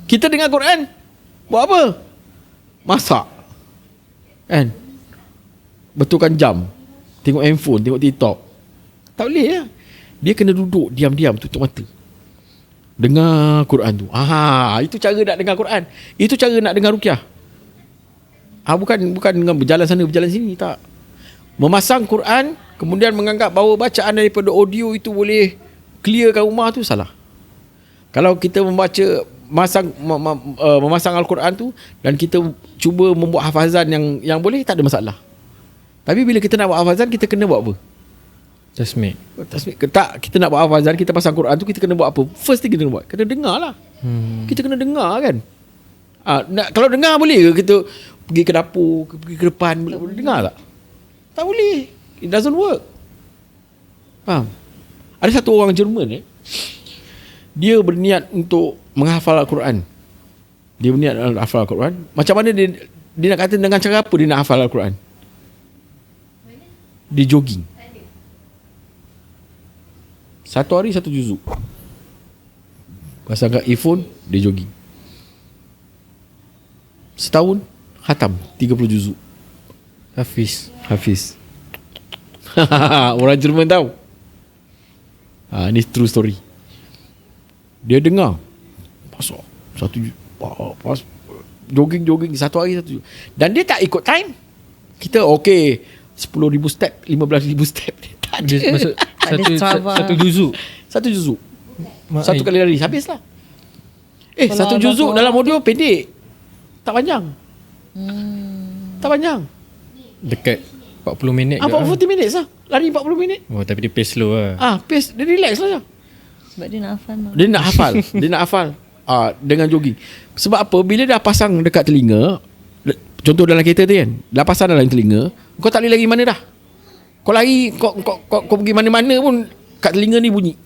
Kita dengar Quran, buat apa? Masak. Kan? Betulkan jam. Tengok handphone, tengok TikTok. Tak boleh ya. Dia kena duduk diam-diam, tutup mata. Dengar Quran tu. Itu cara nak dengar Quran. Itu cara nak dengar ruqyah. Bukan dengan berjalan sana berjalan sini, tak. Memasang Quran, kemudian menganggap bahawa bacaan daripada audio itu boleh clearkan rumah, tu salah. Kalau kita memasang Al-Quran tu dan kita cuba membuat hafazan yang boleh, tak ada masalah. Tapi bila kita nak buat hafazan, kita kena buat apa? Tasmik. Tak, kita nak buat hafazan, kita pasang Quran tu, kita kena buat apa? First thing kita kena buat, kena dengar lah. Kita kena dengar kan. Kalau dengar boleh ke kita pergi ke dapur, pergi ke depan, boleh dengar tak? Tak boleh. It doesn't work. Faham? Ada satu orang Jerman dia berniat untuk menghafal Al-Quran. Dia berniat menghafal Al-Quran. Macam mana dia nak kata, dengan cara apa dia nak hafal Al-Quran? Dia jogging. Satu hari satu juzuk. Pasangkan earphone, dia jogging. Setahun khatam 30 juzuk. Hafiz. Orang Jerman tahu. Ni true story. Dia dengar pasal jogging satu hari satu. Dan dia tak ikut time. Kita 10,000 step, 15,000 step. Tak ada. Maksud satu juzuk. Satu juzuk. Satu kali lari habislah. Satu juzuk dalam audio pendek. Tak panjang. Tak panjang. Dekat 40 minit ke? 40 minit lah. Lari 40 minit. Tapi dia pace slow lah. Pace dia relax lah. Sebab dia nak hafal. Dia nak hafal. Dengan jogging. Sebab apa? Bila dah pasang dekat telinga, contoh dalam kereta tu kan, dah pasang dalam telinga, kau tak boleh lagi mana dah. Kau lari, kau pergi mana-mana pun kat telinga ni bunyi.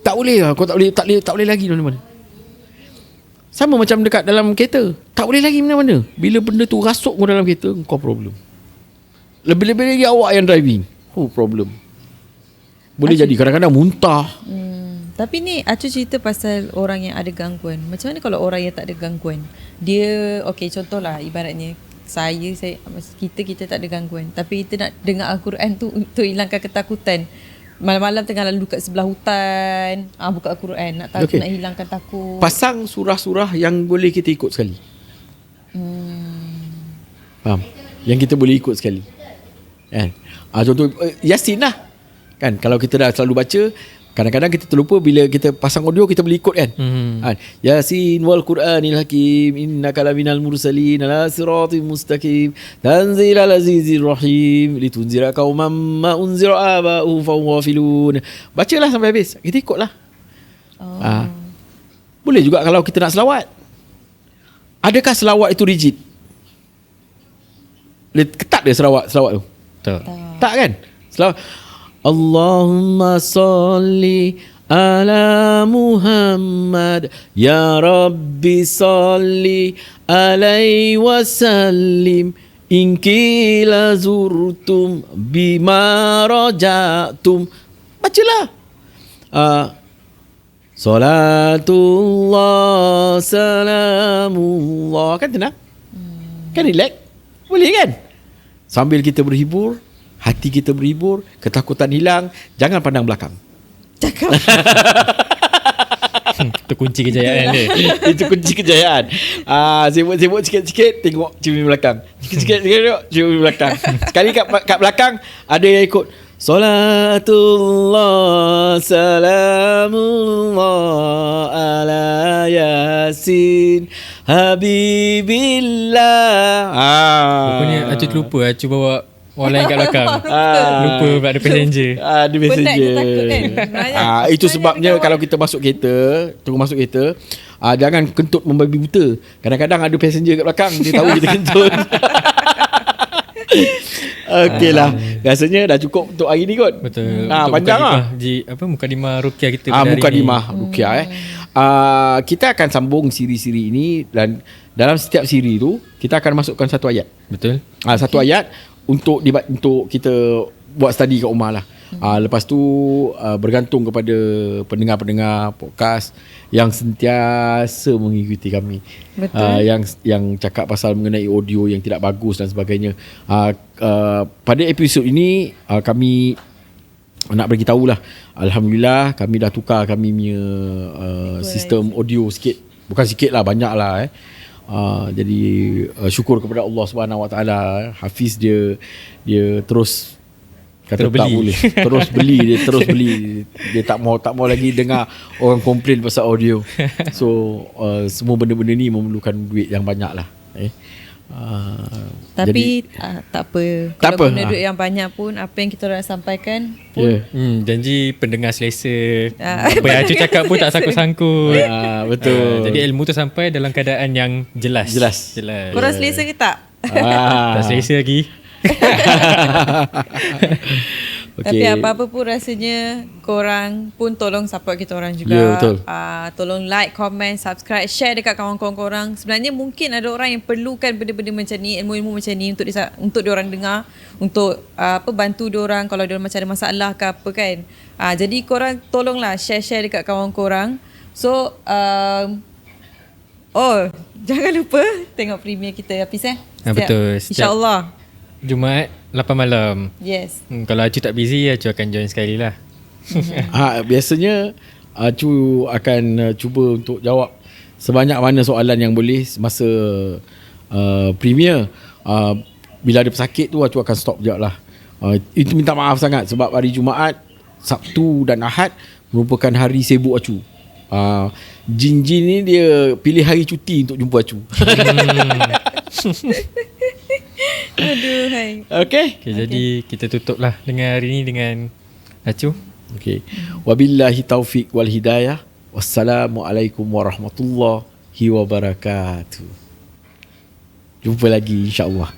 Tak boleh lah. Kau tak boleh lagi mana-mana. Sama macam dekat dalam kereta, tak boleh lagi mana-mana. Bila benda tu rasuk kau dalam kereta, kau problem. Lebih-lebih lagi awak yang driving. problem. Boleh jadi kadang-kadang muntah. Tapi ni Acu cerita pasal orang yang ada gangguan. Macam mana kalau orang yang tak ada gangguan? Dia contohlah ibaratnya kita tak ada gangguan, tapi kita nak dengar Al-Quran tu untuk hilangkan ketakutan. Malam-malam tengah lalu kat sebelah hutan, buka Al-Quran nak nak hilangkan takut. Pasang surah-surah yang boleh kita ikut sekali. Faham? Yang kita boleh ikut sekali. Kan? Contoh Yasin lah. Kan kalau kita dah selalu baca, kadang-kadang kita terlupa bila kita pasang audio kita boleh ikut kan. Yasin wal Quranil Hakim innaka laminal mursalin ala siratim mustaqim tanzilal azizir rahim litunzira qauman ma unzira aba'uhum fa hum ghafilun. Bacalah sampai habis, kita ikutlah. Boleh juga kalau kita nak selawat. Adakah selawat itu rigid? Ketat dia selawat tu? Tak kan? Selawat Allahumma salli ala Muhammad ya Rabbi salli alaihi wasallim in kila zurtum bima rajatum. Bacalah salatullah salamullah. Kan tenang? Kan relax? Boleh kan? Sambil kita berhibur, hati kita berhibur, ketakutan hilang. Jangan pandang belakang. Cakap. Itu kunci kejayaan dia. Itu kunci kejayaan. Sibuk-sibuk sikit-sikit, tengok cermin belakang. Sikit-sikit tengok cermin belakang. Sekali kat belakang ada yang ikut Salatullah salamullah ala Yasin Habibillah. Rupanya Acu terlupa, Acu bawa orang lain kat belakang. Lupa pula ada passenger. Ada passenger. Penat takut kan. Itu sebabnya kalau kita masuk kereta, jangan kentut membabi buta. Kadang-kadang ada passenger kat belakang, dia tahu kita kentut. Okey lah, rasanya dah cukup untuk hari ni kot. Betul. Panjang lah. Mukadimah Ruqyah kita pada hari ni. Mukadimah Ruqyah kita akan sambung siri-siri ini, dan dalam setiap siri tu kita akan masukkan satu ayat. Betul. Satu ayat untuk kita buat study kat rumah lah. Lepas tu bergantung kepada pendengar-pendengar podcast yang sentiasa mengikuti kami. Betul. Yang cakap pasal mengenai audio yang tidak bagus dan sebagainya. Pada episod ini kami nak beritahu lah, alhamdulillah kami dah tukar kami punya sistem audio sikit. Bukan sikit lah, banyak lah jadi syukur kepada Allah Subhanahu Wa Taala. Hafiz dia terus kata tak boleh, terus beli dia tak mau lagi dengar orang komplain pasal audio. So semua benda-benda ni memerlukan duit yang banyak lah. Tapi tak apa. Kalau guna duit yang banyak pun, apa yang kita nak sampaikan pun, janji pendengar selesa. Apa yang Acu cakap pun tak sangkut-sangkut. Betul. Jadi ilmu tu sampai dalam keadaan yang jelas. Korang selesa ke tak? Tak selesa lagi. Tapi apa-apa pun rasanya korang pun tolong support kita orang juga. Ya, betul. Tolong like, comment, subscribe, share dekat kawan-kawan korang. Sebenarnya mungkin ada orang yang perlukan benda-benda macam ni, ilmu-ilmu macam ni untuk diorang dengar, untuk bantu diorang kalau diorang macam ada masalah ke apa kan. Jadi korang tolonglah share dekat kawan korang. So jangan lupa tengok premiere kita Hafiz betul. InsyaAllah Jumaat 8 malam. Yes. Kalau Acu tak busy, Acu akan join sekali lah. Biasanya Acu akan cuba untuk jawab sebanyak mana soalan yang boleh semasa premiere. Bila ada pesakit tu Acu akan stop sekejap lah. Itu minta maaf sangat sebab hari Jumaat, Sabtu dan Ahad merupakan hari sibuk Acu. Jin-jin ni dia pilih hari cuti untuk jumpa Acu. Aduh, hai. Okay. Jadi kita tutup lah dengan hari ni dengan Acu. Okay. Wabillahi taufiq wal hidayah. Wassalamualaikum warahmatullahi wabarakatuh. Jumpa lagi insya-Allah.